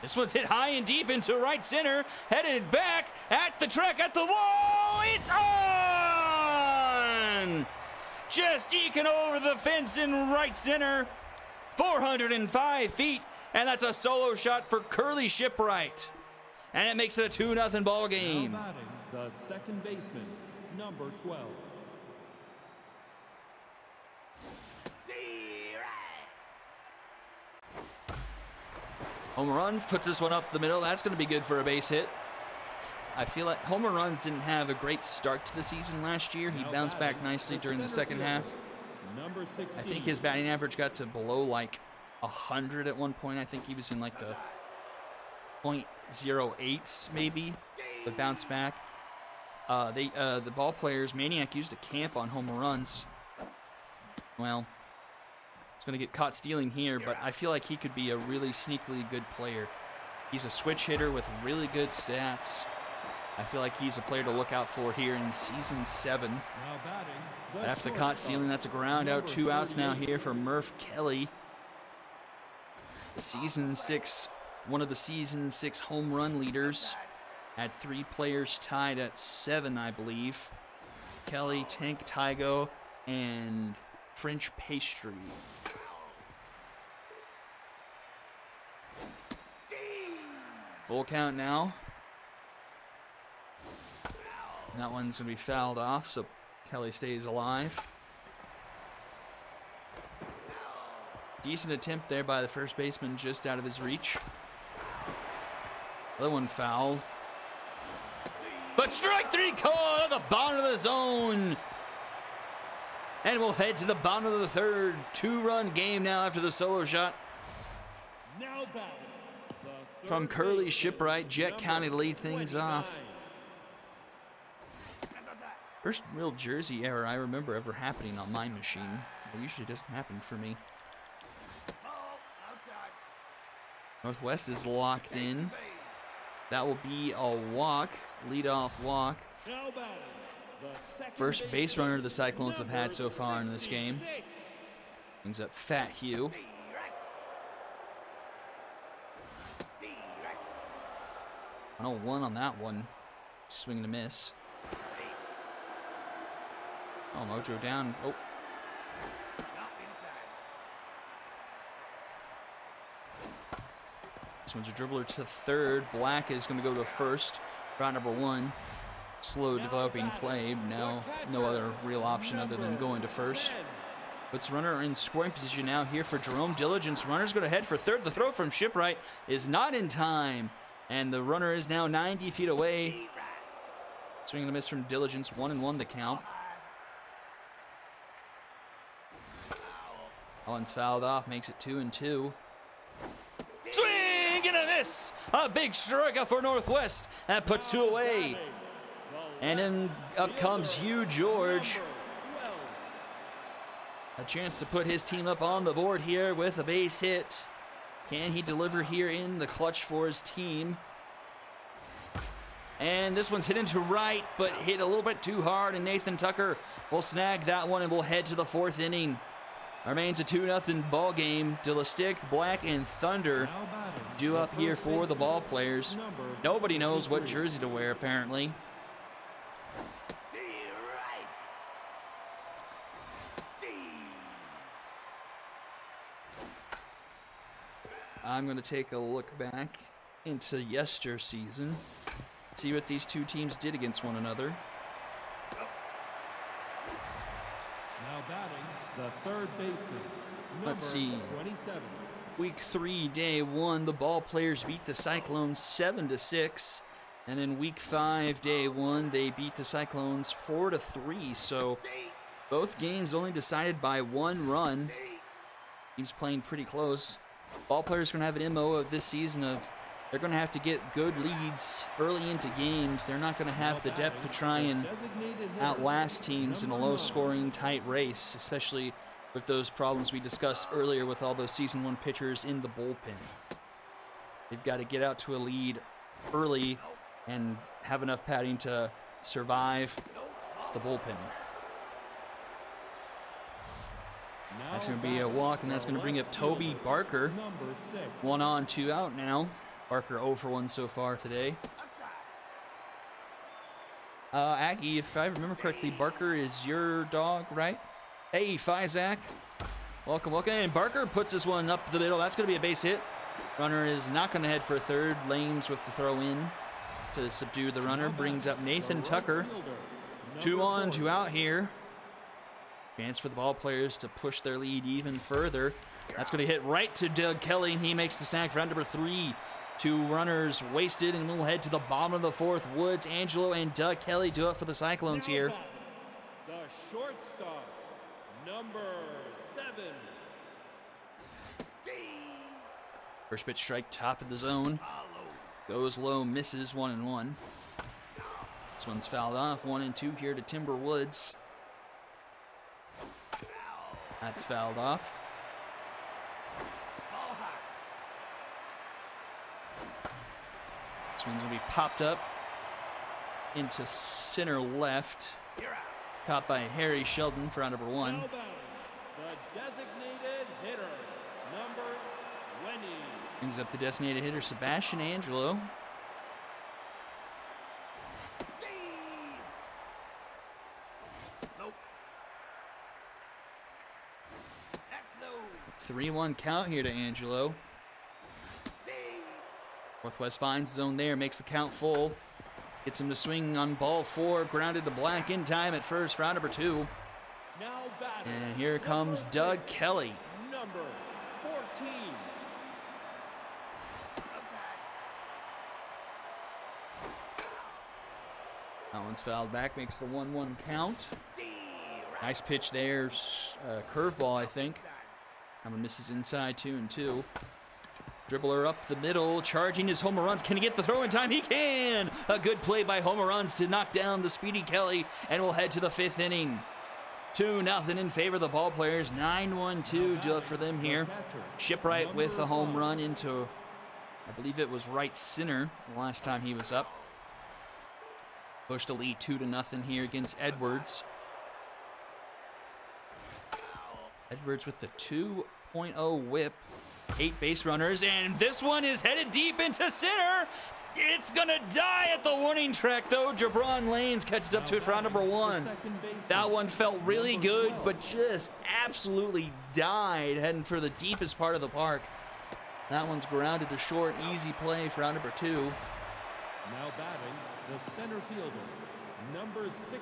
This one's hit high and deep into right center, headed back at the track, at the wall. It's on! Just eking over the fence in right center, 405 feet, and that's a solo shot for Curly Shipwright. And it makes it a 2-0 ball game. Now batting, the second baseman, number 12. Homer Runs puts this one up the middle. That's going to be good for a base hit. I feel like Homer Runs didn't have a great start to the season last year. He Now bounced back batting, nicely during the center second fielder, half. Number 16. I think his batting average got to below like 100 at one point. I think he was in like the .08s maybe, but bounced back. The ball players, Maniac used a camp on Homer Runs. Well, he's going to get caught stealing here, but I feel like he could be a really sneakily good player. He's a switch hitter with really good stats. I feel like he's a player to look out for here in season 7. Now batting, the After caught shortstop, stealing, that's a ground out. number 2 outs now 38. here for Murph Kelly. Season 6, one of the season 6 home run leaders. Had 3 players tied at 7, I believe. Kelly, Tank Tygo, and French Pastry. Full count now. That one's going to be fouled off, so Kelly stays alive. Decent attempt there by the first baseman, just out of his reach. Other one foul. But strike three called at the bottom of the zone. And we'll head to the bottom of the third. 2-run game now after the solo shot Now batting, the from third Curly baseman, Shipwright. Jet County to lead things 29. off. First real jersey error I remember ever happening on my machine. It usually doesn't happen for me. Northwest is locked in. That will be a walk, leadoff walk. Now batting, the second First base baseman, runner the Cyclones have had so far in this 66. game. Brings up Fat Hugh. I know 1 on that one. Swing and a miss. Oh, Mojo down. Oh. This one's a dribbler to third. Black is going to go to first. Route number 1. Slow developing play. Now, no other real option other than going to first. Puts runner in scoring position now here for Jerome Diligence. Runner's going to head for third. The throw from Shipwright is not in time. And the runner is now 90 feet away. Swing and a miss from Diligence. 1-1 the count. That one's fouled off. Makes it 2-2. Swing and a miss. A big strikeout for Northwest. That puts 2 away. And then up comes Hugh George. A chance to put his team up on the board here with a base hit. Can he deliver here in the clutch for his team? And this one's hit into right, but hit a little bit too hard, and Nathan Tucker will snag that one, and we'll head to the 4th inning. Remains a 2-0 ball game. Dillistick, Black, and Thunder Now batting, due the up here first for the baseman, ball players. number Nobody knows what 53. jersey to wear, apparently. I'm going to take a look back into yester season, see what these two teams did against one another. Now batting, the third baseman, Let's number see. 27. Week 3, day 1, the ball players beat the Cyclones 7-6. And then week 5, day 1, they beat the Cyclones 4-3. So both games only decided by 1 run. Teams playing pretty close. Ball players going to have an MO of this season of they're going to have to get good leads early into games. They're not going to have the depth to try and Designated hitter, outlast teams in a low-scoring, tight race, especially with those problems we discussed earlier with all those Season 1 pitchers in the bullpen. They've got to get out to a lead early and have enough padding to survive the bullpen. now That's going to be a batting, walk, and that's the going to bring up left Toby fielder, Barker. Number 6. 1 on, 2 out now. Barker 0 for 1 so far today. Aggie, if I remember correctly, Barker is your dog, right? Hey, Fizak. Welcome, welcome. And Barker puts this one up the middle. That's going to be a base hit. Runner is not going to head for third. Lames with the throw in to subdue the runner. Brings up Nathan Tucker. 2 on, 2 out here. Chance for the ball players to push their lead even further. That's going to hit right to Doug Kelly, and he makes the snag for round number 3. 2 runners wasted, and we'll head to the bottom of the 4th. Woods, Angelo, and Doug Kelly do it for the Cyclones Now here. batting, the shortstop, number 7. First pitch strike, top of the zone. Goes low, misses 1-1. This one's fouled off. 1-2 here to Timber Woods. That's fouled off. This one's going to be popped up into center left. Caught by Harry Sheldon for round number 1. Now batting, the designated hitter, number 20. Brings up the designated hitter, Sebastian Angelo. Nope. 3-1 count here to Angelo. Northwest finds his own there, makes the count full. Gets him to swing on ball 4, grounded to Black in time at first for round number 2. Now batting, And here comes Doug Kelly. number That one's fouled back, makes the 1-1 count. Nice pitch there. Curveball, I think. Kind of misses inside 2-2. Dribbler up the middle, charging his Homer Runs. Can he get the throw in time? He can! A good play by Homer Runs to knock down the speedy Kelly, and we'll head to the 5th inning. 2-0 in favor of the ball players. 9-1-2 do it for them here. Shipwright with a home run into, I believe it was right center the last time he was up. Pushed the lead 2-0 here against Edwards. Edwards with the 2.0 whip. 8 base runners, and this one is headed deep into center. It's gonna die at the warning track, though. Jabron Lanes catches up to it for out number 1. That one felt really good, but just absolutely died heading for the deepest part of the park. That one's grounded to short. Easy play for out number 2. Now batting, the center fielder, number 16.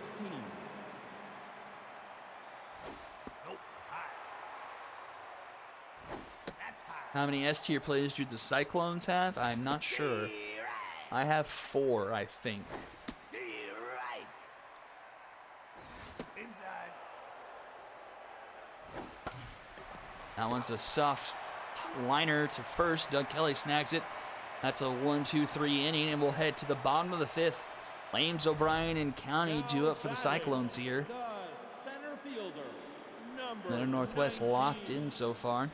How many S-tier players do the Cyclones have? I'm not sure. I have 4, I think. That one's a soft liner to first. Doug Kelly snags it. That's a 1-2-3 inning, and we'll head to the bottom of the 5th. Lames, O'Brien, and County do it for the Cyclones here. Leonard Northwest locked in so far.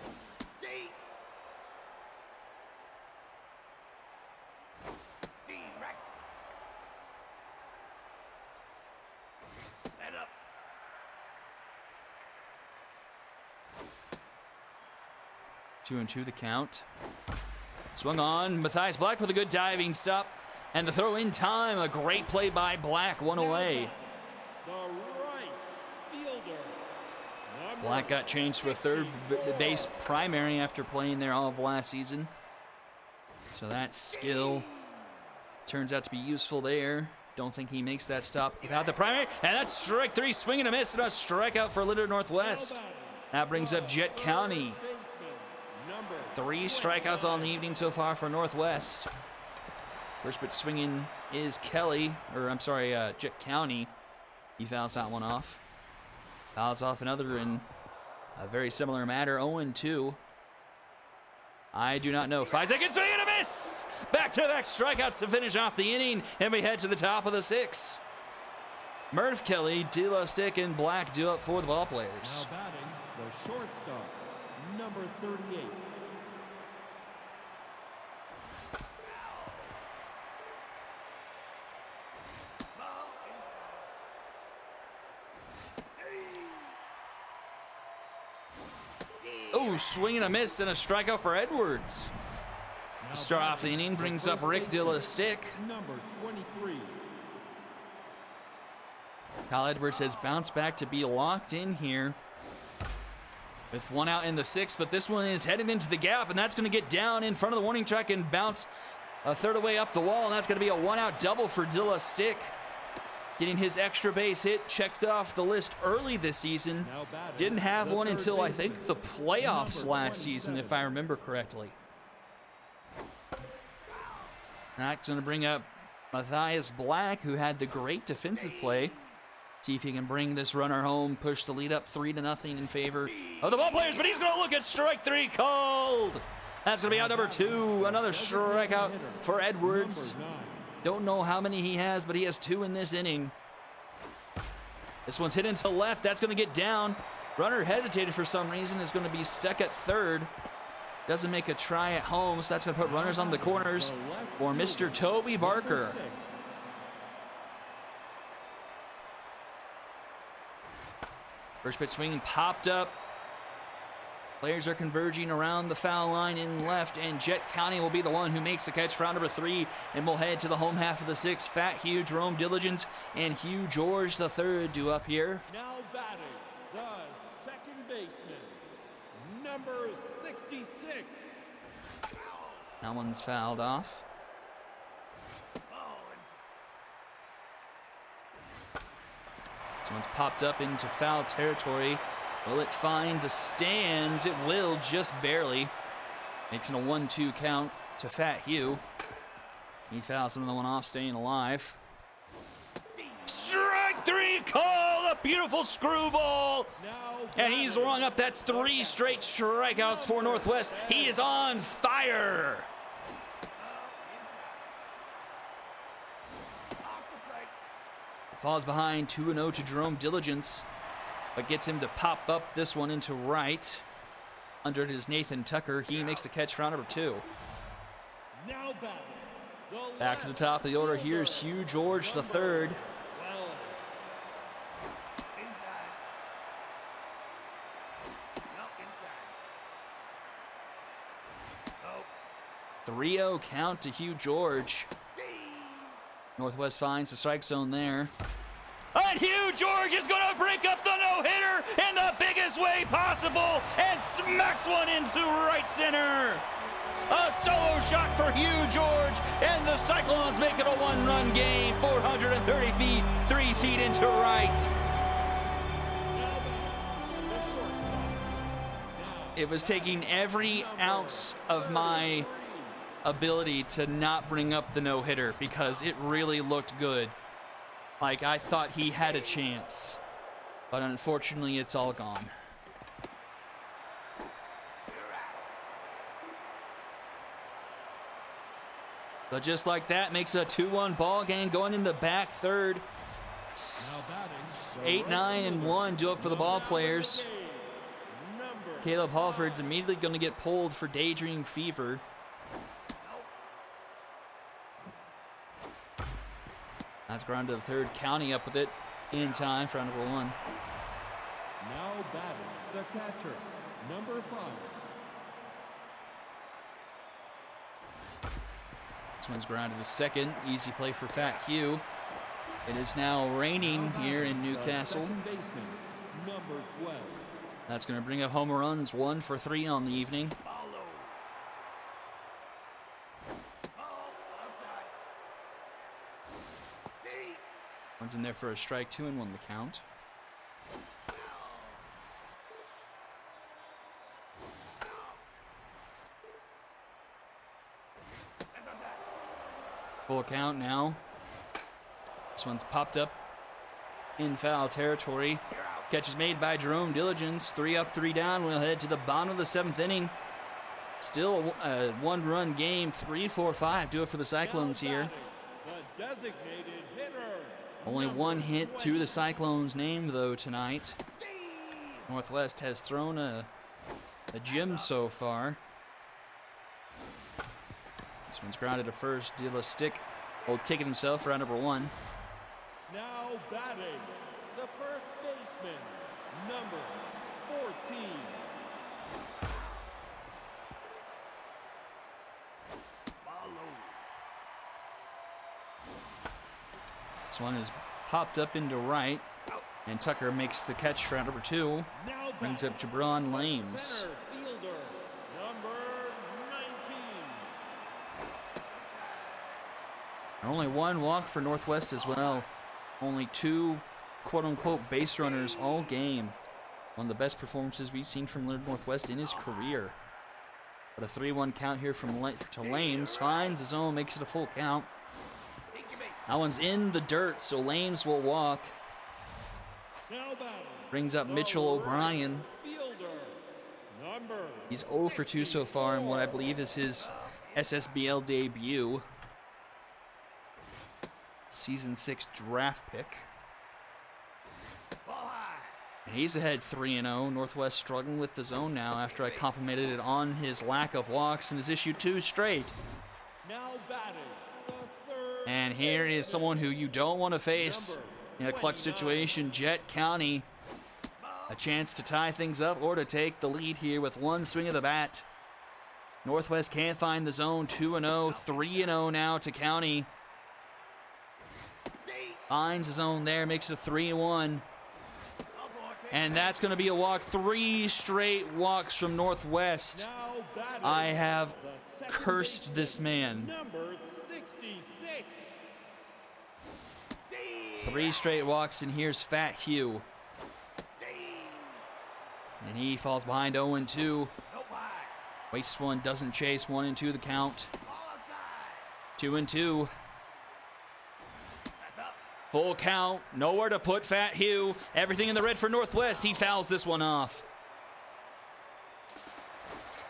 Two and 2 the count. Swung on. Matthias Black with a good diving stop. And the throw in time. A great play by Black. One away. The right fielder. Black got changed to a third base primary after playing there all of last season. So that skill turns out to be useful there. Don't think he makes that stop without the primary. And that's strike 3. Swing and a miss. And a strikeout for Leonard Northwest. That brings up Jet County. 3 strikeouts on the evening so far for Northwest. First pitch swinging is Kelly, or I'm sorry, Jet County. He fouls that one off. Fouls off another in a very similar matter, 0-2. I do not know. 5 seconds, swing and a miss! Back-to-back strikeouts to finish off the inning, and we head to the top of the 6th. Murph, Kelly, D'Lo Stick, and Black do it for the ball players. Now batting, the shortstop, number 38. Oh, swing and a miss and a strikeout for Edwards. Start off the inning, brings up Rick D'Lo Stick. Number 23. Kyle Edwards has bounced back to be locked in here with 1 out in the 6th, but this one is headed into the gap, and that's going to get down in front of the warning track and bounce a third away up the wall, and that's going to be a 1-out double for D'Lo Stick. Getting his extra base hit checked off the list early this season. Didn't have one until, I think, the playoffs last season, if I remember correctly. That's going to bring up Matthias Black, who had the great defensive play. See if he can bring this runner home, push the lead up 3-0 in favor of the ball players, but he's going to look at strike 3 called. That's going to be out number 2. Another strikeout for Edwards. Don't know how many he has, but he has 2 in this inning. This one's hit into left. That's going to get down. Runner hesitated for some reason. Is going to be stuck at third. Doesn't make a try at home, so that's going to put runners on the corners for Mr. Toby Barker. First pitch swinging popped up. Players are converging around the foul line in left, and Jet County will be the one who makes the catch for round number 3, and we'll head to the home half of the 6th. Fat Hugh, Jerome Diligence, and Hugh George III do up here. Now batting, the second baseman, number 66. That one's fouled off. This one's popped up into foul territory. Will it find the stands? It will, just barely. Makes it a 1-2 count to Fat Hugh. He fouls another one off, staying alive. he called a beautiful screwball. Now And he's rung up. That's 3 straight strikeouts for Northwest. He is on fire. Falls behind 2-0 to Jerome Diligence, but gets him to pop up this one into right. Under it is Nathan Tucker. He makes the catch for round number 2. Now batting. The Back to the top of the order. Here's Hugh George the third. 3-0 count to Hugh George. Northwest finds the strike zone there. And Hugh George is going to break up the no-hitter in the biggest way possible and smacks one into right center. A solo shot for Hugh George, and the Cyclones make it a 1-run game, 430 feet, 3 feet into right. It was taking every ounce of my ability to not bring up the no-hitter because it really looked good. Like, I thought he had a chance, but unfortunately it's all gone. But just like that, makes a 2-1 ball game going in the back third. 8-9-1 do it for the ball players. Caleb Halford's immediately going to get pulled for daydream fever. That's ground to the third. County up with it in time for round number 1. Now batting the catcher, number 5. This one's grounded to second. Easy play for Fat Hugh. It is now raining here in Newcastle. Second baseman, number 12. That's going to bring up home runs, 1 for 3 on the evening. One's in there for a strike, 2-1 the count. Full count now. This one's popped up in foul territory. Catch is made by Jerome Diligence. 3 up, 3 down. We'll head to the bottom of the 7th inning. Still a 1-run game. 3-4-5. Do it for the Cyclones here. The designated hitter. Only 1 hit to the Cyclones' name, though, tonight. Northwest has thrown a gem so far. This one's grounded to first. De La Stick will take it himself for round number 1. Now batting the first baseman, number 14. This one is popped up into right, and Tucker makes the catch for round number 2. Now Brings up batting Jabron the Lames. center fielder, number 19. And only 1 walk for Northwest as well. Only 2 quote-unquote base runners all game. One of the best performances we've seen from Leonard Northwest in his career. But a 3-1 count here from to Lames. Finds his own, makes it a full count. That one's in the dirt, so Lames will walk. Now batting Brings up the Mitchell O'Brien. fielder, number He's 0 for 2 so far in what I believe is his SSBL debut. Season 6 draft pick. And he's ahead 3-0. Northwest struggling with the zone now after I complimented it on his lack of walks and has issued 2 straight. now batting the third. And here is someone who you don't want to face in a clutch situation. Jet County. A chance to tie things up or to take the lead here with 1 swing of the bat. Northwest can't find the zone. 2-0. 3-0 now to County. Finds his own there. Makes it a 3-1. And that's going to be a walk. 3 straight walks from Northwest. Now batting I have the second cursed baseman, this man. number 66. 3 straight walks, and here's Fat Hugh. And he falls behind 0-2. Wastes 1, doesn't chase. 1-2 the count. 2-2. Full count. Nowhere to put Fat Hugh. Everything in the red for Northwest. He fouls this one off.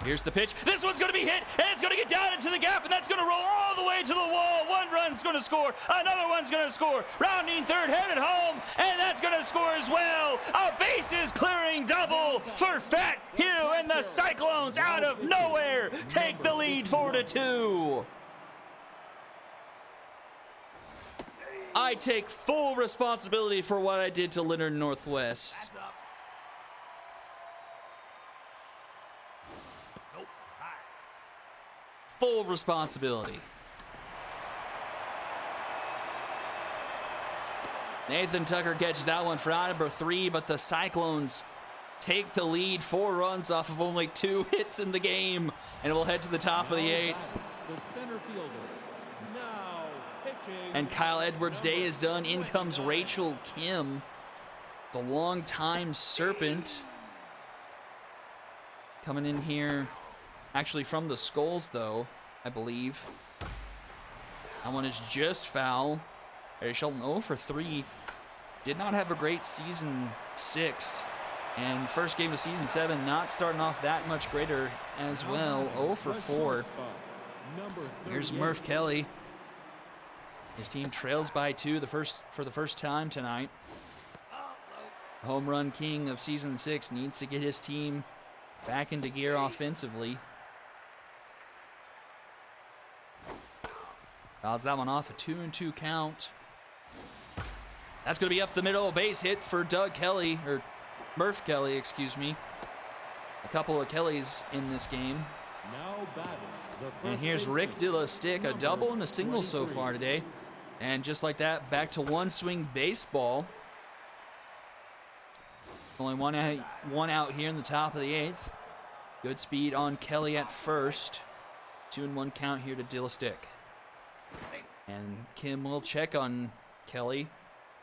Here's the pitch. This one's going to be hit, and it's going to get down into the gap, and that's going to roll all the way to the wall. One run's going to score. Another one's going to score. Rounding third, headed home, and that's going to score as well. A bases clearing double for Fat Hugh, and the Cyclones out of nowhere take the lead 4-2. I take full responsibility for what I did to Leonard Northwest. Full responsibility. Nathan Tucker catches that one for out number 3, but the Cyclones take the lead, 4 runs off of only 2 hits in the game, and we'll head to the top of the 8th. The center fielder now pitching. And Kyle Edwards' day is done. In comes Rachel Kim, the longtime Serpent, coming in here. Actually from the Skulls, though, I believe. That one is just foul. Harry Shelton 0 for 3. Did not have a great season 6. And first game of season 7, not starting off that much greater as well. 0 for 4. Here's Murph Kelly. His team trails by 2 for the first time tonight. Home run king of season 6 needs to get his team back into gear offensively. Fouls that one off, a 2-2 count. That's going to be up the middle, a base hit for Doug Kelly, or Murph Kelly, excuse me. A couple of Kellys in this game. Now batting, the And first here's baseman, Rick DeLastick, a double and a number single so 23. far today. And just like that, back to one swing baseball. Only one out here in the top of the 8th. Good speed on Kelly at first. 2-1 count here to DeLastick. And Kim will check on Kelly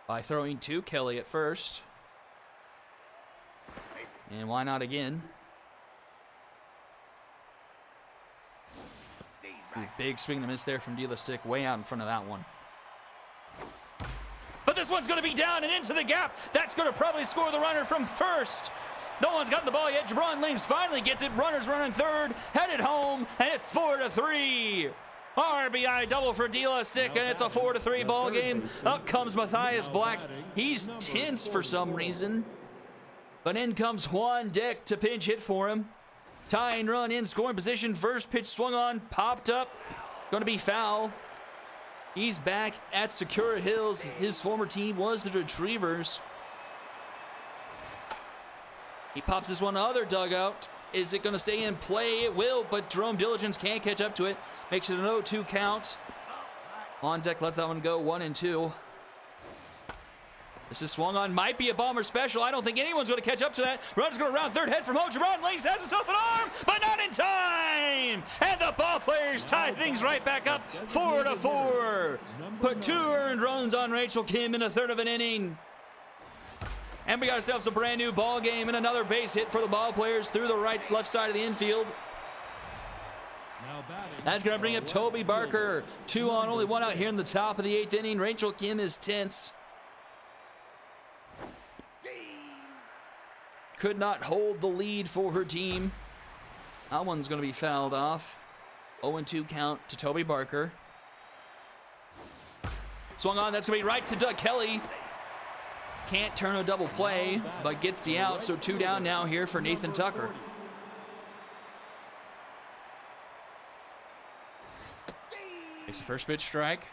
by throwing to Kelly at first. And why not again? Ooh, big swing and a miss there from DeLastick, way out in front of that one. But this one's going to be down and into the gap. That's going to probably score the runner from first. No one's gotten the ball yet. Jabron Lames finally gets it. Runner's running third, headed home, and it's 4-3. RBI double for DeLastick, and it's a 4-3 ball game. Up comes Matthias Black. He's tense for some reason. But in comes Juan Dick to pinch hit for him. Tying run in scoring position. First pitch swung on, popped up. Going to be foul. He's back at Secura Hills. His former team was the Retrievers. He pops this one to other dugout. Is it going to stay in play? It will, but Jerome Diligence can't catch up to it. Makes it an 0-2 count. On deck lets that one go 1-2. This is swung on. Might be a bomber special. I don't think anyone's going to catch up to that. Runner's going to round third, head from home. Jabron Lanes has himself an arm, but not in time. And the ball players tie things right back up, 4-4. Put 2 earned runs on Rachel Kim in a third of an inning. And we got ourselves a brand new ball game and another base hit for the ball players through the left side of the infield. Now batting, That's going to bring up Toby Barker. 2 on, only 1 out here in the top of the 8th inning. Rachel Kim is tense. Could not hold the lead for her team. That one's going to be fouled off. 0-2 count to Toby Barker. Swung on, that's going to be right to Doug Kelly. Can't turn a double play, but gets the out, so 2 down now here for Nathan Tucker. Makes the first pitch strike.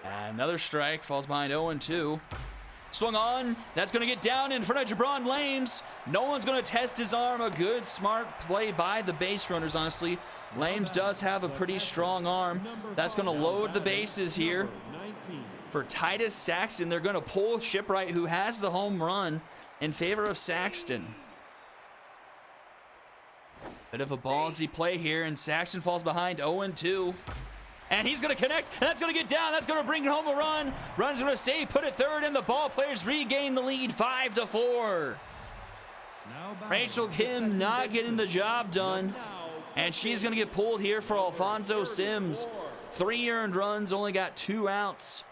And another strike, falls behind 0-2. Swung on, that's going to get down in front of Jabron Lames. No one's going to test his arm. A good, smart play by the base runners, honestly. Lames does have a pretty strong arm. That's going to load the bases here for Titus Saxton. They're going to pull Shipwright, who has the home run, in favor of Saxton. Bit of a ballsy play here, and Saxton falls behind 0-2. And he's going to connect, and that's going to get down. That's going to bring home a run. Run's going to stay put at third, and the ball players regain the lead 5-4. Rachel Kim not getting the job done, and she's going to get pulled here for Alfonso Sims. 3 earned runs, only got 2 outs.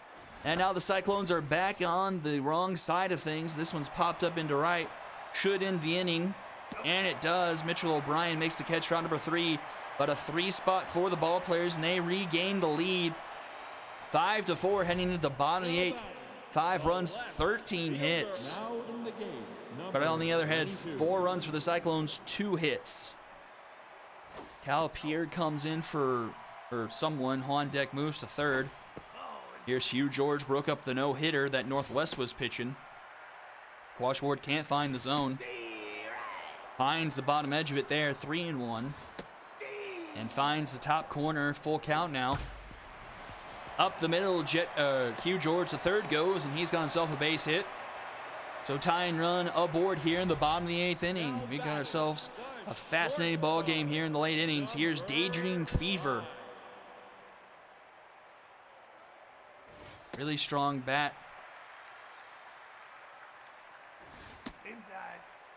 And now the Cyclones are back on the wrong side of things. This one's popped up into right. Should end the inning. And it does. Mitchell O'Brien makes the catch for out number 3. But a 3 spot for the ball players, and they regain the lead. 5-4 heading into the bottom of the 8th. 5 runs, 13 hits. Now in the game, But on the other hand, 22. 4 runs for the Cyclones, 2 hits. Cal Pierre comes in for someone. Juan Deck moves to third. Here's Hugh George, broke up the no-hitter that Northwest was pitching. Quash Ward can't find the zone. Finds the bottom edge of it there, 3-1. And finds the top corner, full count now. Up the middle, Hugh George, the third goes, and he's got himself a base hit. So tie and run aboard here in the bottom of the 8th inning. We got ourselves a fascinating ball game here in the late innings. Here's Daydream Fever. Really strong bat.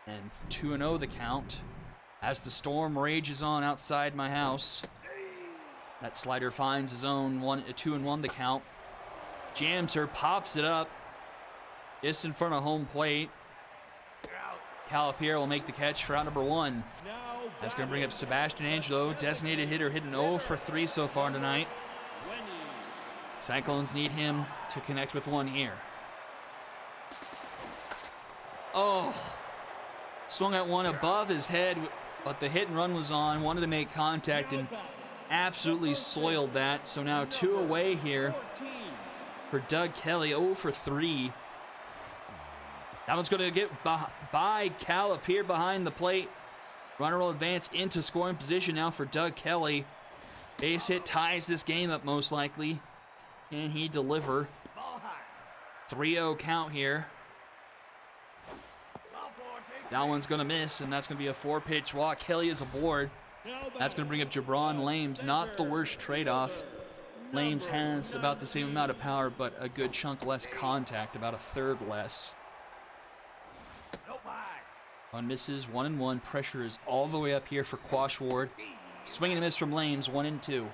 And 2-0 the count as the storm rages on outside my house. That slider finds his own 2-1 the count. Jams her, pops it up. Just in front of home plate. Calipierre will make the catch for out number 1. That's going to bring up Sebastian Angelo, designated hitter, hitting 0 for 3 so far tonight. Cyclones need him to connect with one here. Oh, swung at one above his head, but the hit and run was on. Wanted to make contact and absolutely soiled that. So now 2 away here for Doug Kelly, 0 for 3. That one's going to get by Calipierre behind the plate. Runner will advance into scoring position now for Doug Kelly. Base hit ties this game up most likely. Can he deliver? 3-0 count here. That one's going to miss, and that's going to be a 4-pitch walk. Kelly is aboard. That's going to bring up Jabron Lames. Not the worst trade-off. Lames has about the same amount of power, but a good chunk less contact, about a third less. One misses, 1-1. Pressure is all the way up here for Quash Ward. Swing and a miss from Lames, 1-2.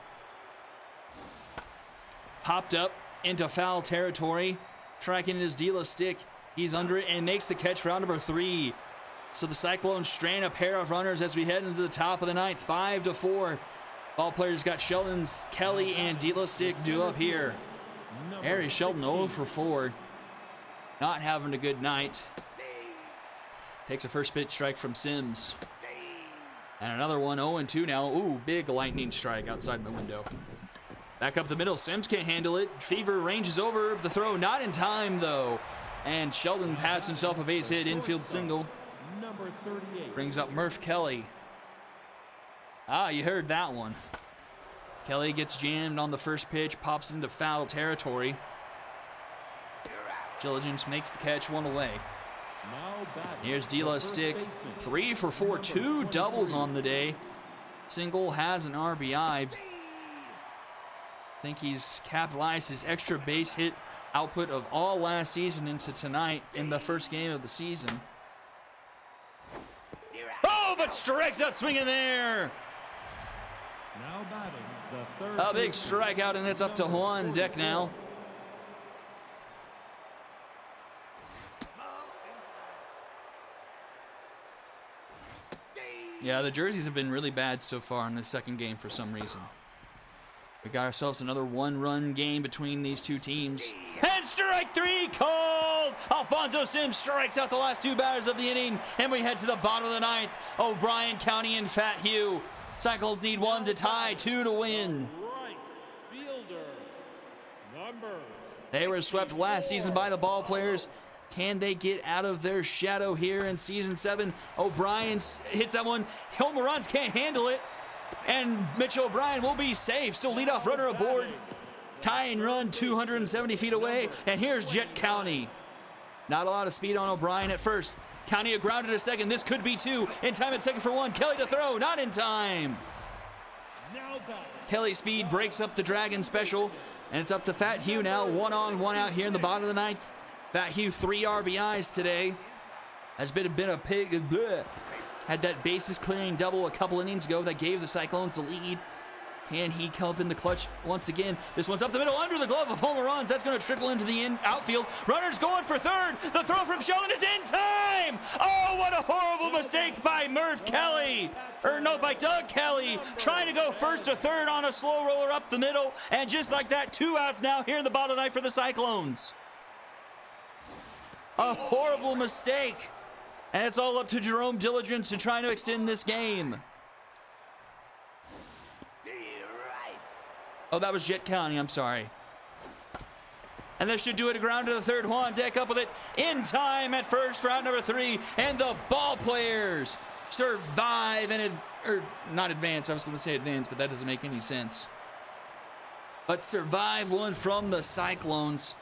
Popped up into foul territory. Tracking his dealer stick. He's under it and makes the catch for round number 3. So the Cyclones strain a pair of runners as we head into the top of the 9th. 5-4. Ball players got Sheldon, Kelly, and dealer stick due up here. Harry Sheldon 0 for 4. Not having a good night. Takes a first pitch strike from Sims. And another one, 0-2 now. Ooh, big lightning strike outside my window. Back up the middle, Sims can't handle it. Fever ranges over the throw, not in time though. And Sheldon has himself a base hit, infield single. Number 38. Brings up Murph Kelly. Ah, you heard that one. Kelly gets jammed on the first pitch, pops into foul territory. Diligence makes the catch, 1 away. Now batting, Here's the Dila first Stick, baseman. 3 for 4, 2 doubles on the day. Single has an RBI. I think he's capitalized his extra base hit output of all last season into tonight in the first game of the season. Oh, but strikes out swinging there. Now batting, the third A big baseman, strikeout, and it's up to Juan Deck now. Yeah, the jerseys have been really bad so far in the second game for some reason. We got ourselves another 1-run game between these two teams. And strike 3 called! Alfonso Sims strikes out the last 2 batters of the inning, and we head to the bottom of the 9th. O'Brien County and Fat Hugh. Cycles need 1 to tie, 2 to win. right fielder, number They were swept last season by the ball players. Can they get out of their shadow here in season 7? O'Brien hits that one. Home runs can't handle it. And Mitch O'Brien will be safe. So leadoff runner aboard. Tie and run 270 feet away. And here's Jet County. Not a lot of speed on O'Brien at first. County a grounded to second. This could be 2. In time at second for 1. Kelly to throw. Not in time. now batting. Kelly speed breaks up the Dragon special. And it's up to Fat Hugh now. 1 on, 1 out here in the bottom of the 9th. Fat Hugh 3 RBIs today. Has been a pig. Bleh. Had that bases clearing double a couple innings ago that gave the Cyclones the lead. Can he come up in the clutch once again? This one's up the middle under the glove of Homer Runs. That's going to trickle into the outfield. Runner's going for third. The throw from Sheldon is in time. Oh, what a horrible mistake by Murph Kelly. By Doug Kelly. Trying to go first to third on a slow roller up the middle. And just like that, 2 outs now here in the bottom of the ninth for the Cyclones. A horrible mistake. And it's all up to Jerome Diligence to try to extend this game. Oh, that was Jet County, I'm sorry. And this should do it. A ground to the third. Juan Deck up with it in time at first for out number 3. And the ball players survive and not advance. I was going to say advance, but that doesn't make any sense. But survive one from the Cyclones.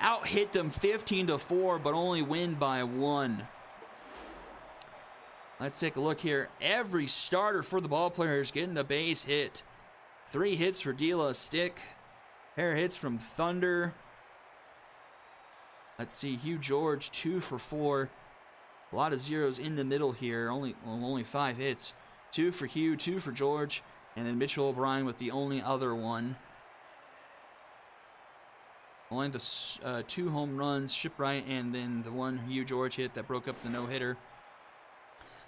Out hit them 15-4, but only win by 1. Let's take a look here. Every starter for the ball players getting a base hit. 3 hits for Dela Stick. Pair of hits from Thunder. Let's see, Hugh George, 2 for 4. A lot of zeros in the middle here. Only 5 hits. 2 for Hugh, 2 for George, and then Mitchell O'Brien with the only other one. Only the 2 home runs, Shipwright, and then the one Hugh George hit that broke up the no-hitter.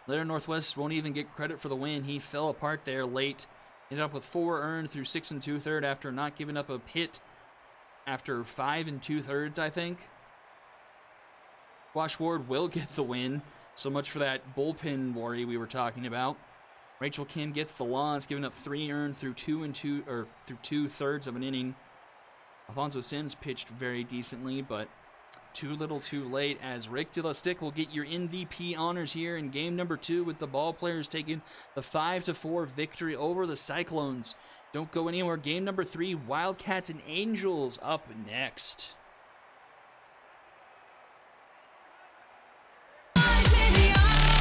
Later Northwest won't even get credit for the win. He fell apart there late. Ended up with 4 earned through 6 2/3 after not giving up a hit after 5 2/3, I think. Wash Ward will get the win. So much for that bullpen worry we were talking about. Rachel Kim gets the loss, giving up 3 earned through 2 2/3 of an inning. Alfonso Sims pitched very decently, but too little too late, as Rick De La Stick will get your MVP honors here in game number 2 with the ball players taking the 5-4 victory over the Cyclones. Don't go anywhere. Game number 3, Wildcats and Angels up next. Maybe I'm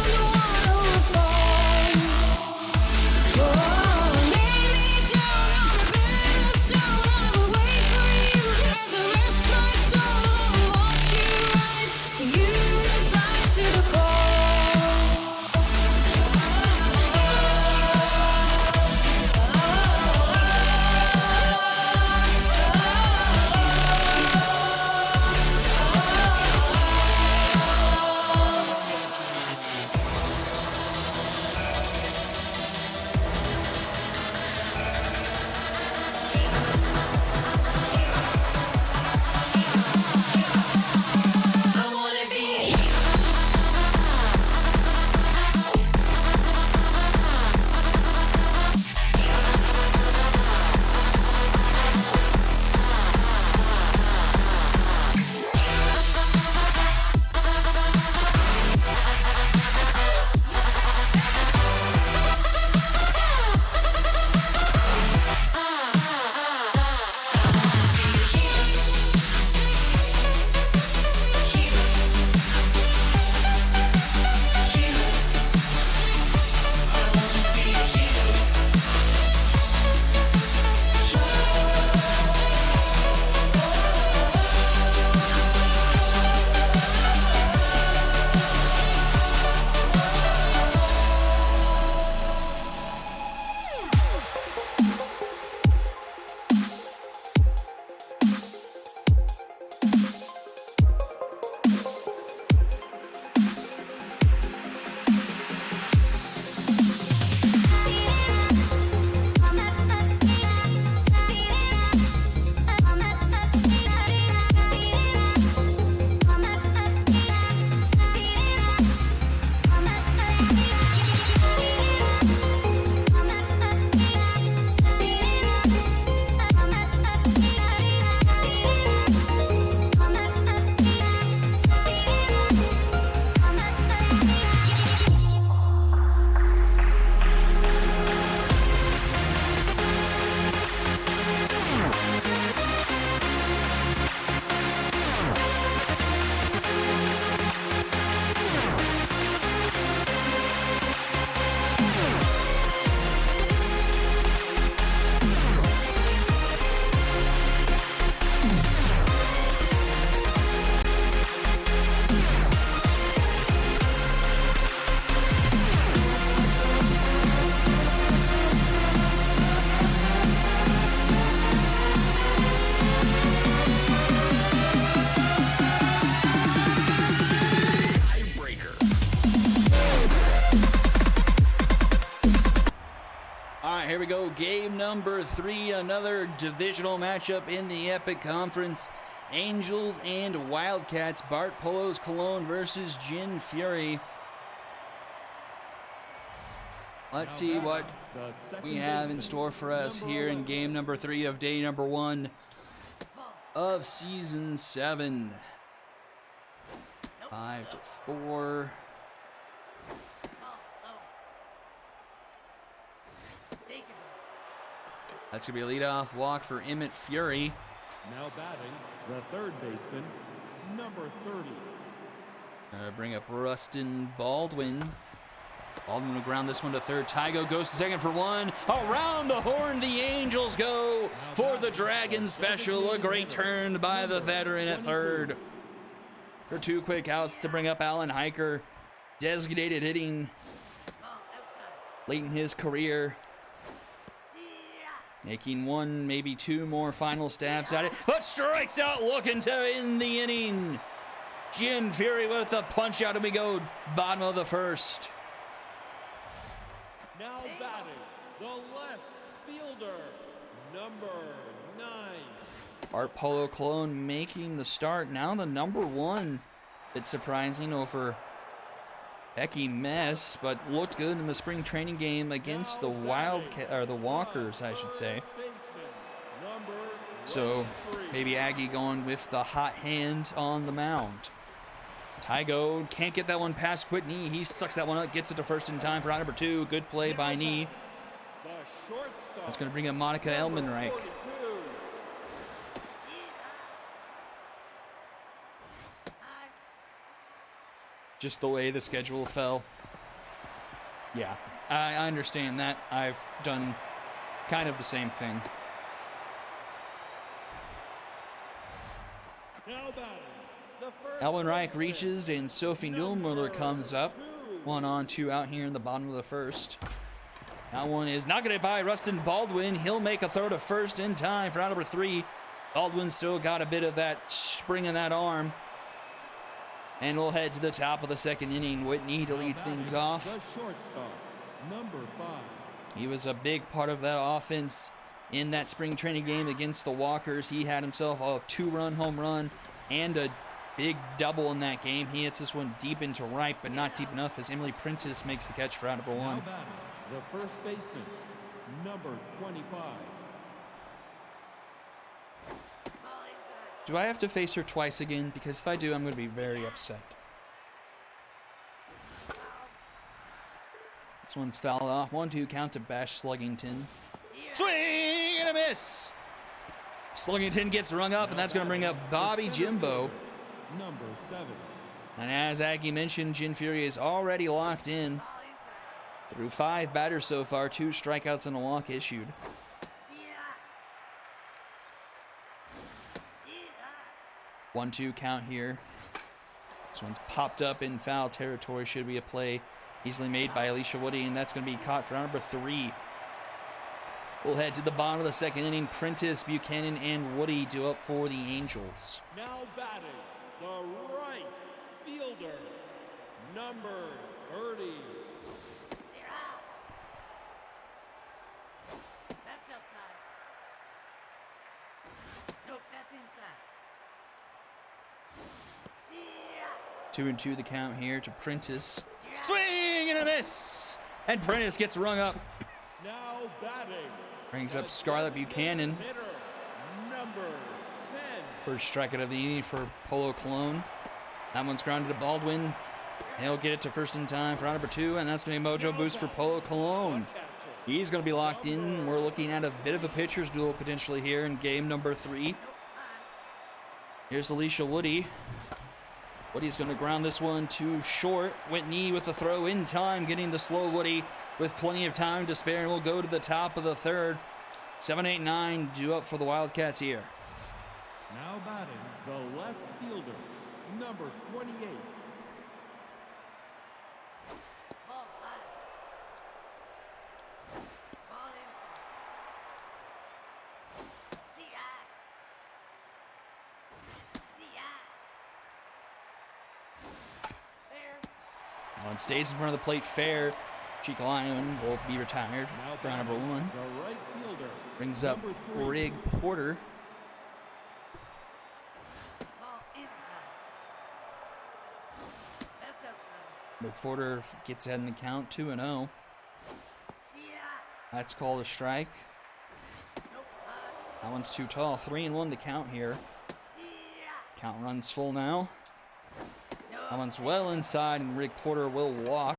the one who falls. Oh, maybe down on the bed, so I will wait for you as I rest my soul and watch you ride. You fly to the call. go. Game number 3, another divisional matchup in the Epic Conference. Angels and Wildcats. Bart Polo's Cologne versus Jin Fury. Let's see what we have in store for us here in game number 3 of day number 1 of season 7. 5-4. That's going to be a leadoff walk for Emmett Fury. Now batting, the third baseman, number 30. Bring up Rustin Baldwin. Baldwin will ground this one to third. Tygo goes to second for 1. Around the horn, the Angels go for the Dragon special. A great turn by the veteran at third. For 2 quick outs to bring up Alan Hiker. Designated hitting late in his career. Making 1, maybe 2 more final stabs at it, but strikes out looking to end the inning. Jin Fury with the punch out, and we go bottom of the first. Now batting, the left fielder, number 9. Bart Polo Cologne making the start. Now the number 1. It's surprising over Becky Mess, but looked good in the spring training game against the the Walkers, I should say. So maybe Aggie going with the hot hand on the mound. Tygo can't get that one past Whitney. He sucks that one up, gets it to first in time for out number 2. Good play by Nee. That's going to bring up Monica Elmenreich. Just the way the schedule fell. Yeah, I understand that. I've done kind of the same thing. Elmenreich reaches and Sophie Newmuller comes up. 1 on, 2 out here in the bottom of the first. That one is knocking by Rustin Baldwin. He'll make a throw to first in time for out number 3. Baldwin still got a bit of that spring in that arm. And we'll head to the top of the second inning. Whitney to lead things off. The shortstop, number 5. He was a big part of that offense in that spring training game against the Walkers. He had himself a 2-run home run and a big double in that game. He hits this one deep into right, but not deep enough as Emily Prentice makes the catch for out number 1. Now batting, the first baseman, number 25. Do I have to face her twice again? Because if I do, I'm going to be very upset. This one's fouled off. 1-2 count to Bash Sluggington. Swing and a miss! Sluggington gets rung up, and that's going to bring up Bobby Jimbo. Number 7. And as Aggie mentioned, Jin Fury is already locked in. Through 5 batters so far, 2 strikeouts and a walk issued. 1-2 count here. This one's popped up in foul territory. Should be a play easily made by Alicia Woody, and that's going to be caught for number 3. We'll head to the bottom of the second inning. Prentice, Buchanan, and Woody do up for the Angels. Now batting, the right fielder, number 30. That's outside. Nope, that's inside. 2-2 the count here to Prentice. Swing and a miss! And Prentice gets rung up. Now batting. Brings up Scarlett Buchanan. Hitter, number 10. First strikeout of the inning for Polo Cologne. That one's grounded to Baldwin. He'll get it to first in time for round number 2, and that's going to be a mojo boost for Polo Cologne. He's going to be locked in. We're looking at a bit of a pitcher's duel potentially here in game number 3. Here's Alicia Woody. Woody's going to ground this one to short. Whitney with the throw in time, getting the slow Woody with plenty of time to spare, and we'll go to the top of the third. 7, 8, 9 due up for the Wildcats here. Now batting, the left fielder, number 28. Ball high. Ball inside. Fair. Now it stays in front of the plate fair. Cheek Lion will be retired Now for number batting, 1. the right fielder. Brings up number 3. Rig Porter. Ball inside. That's outside. Rig Porter gets ahead in the count, 2-0. Steer. That's called a strike. Nope. High. That one's too tall. 3-1 the count here. Steer. Count runs full now. No. That one's well inside, and Rig Porter will walk.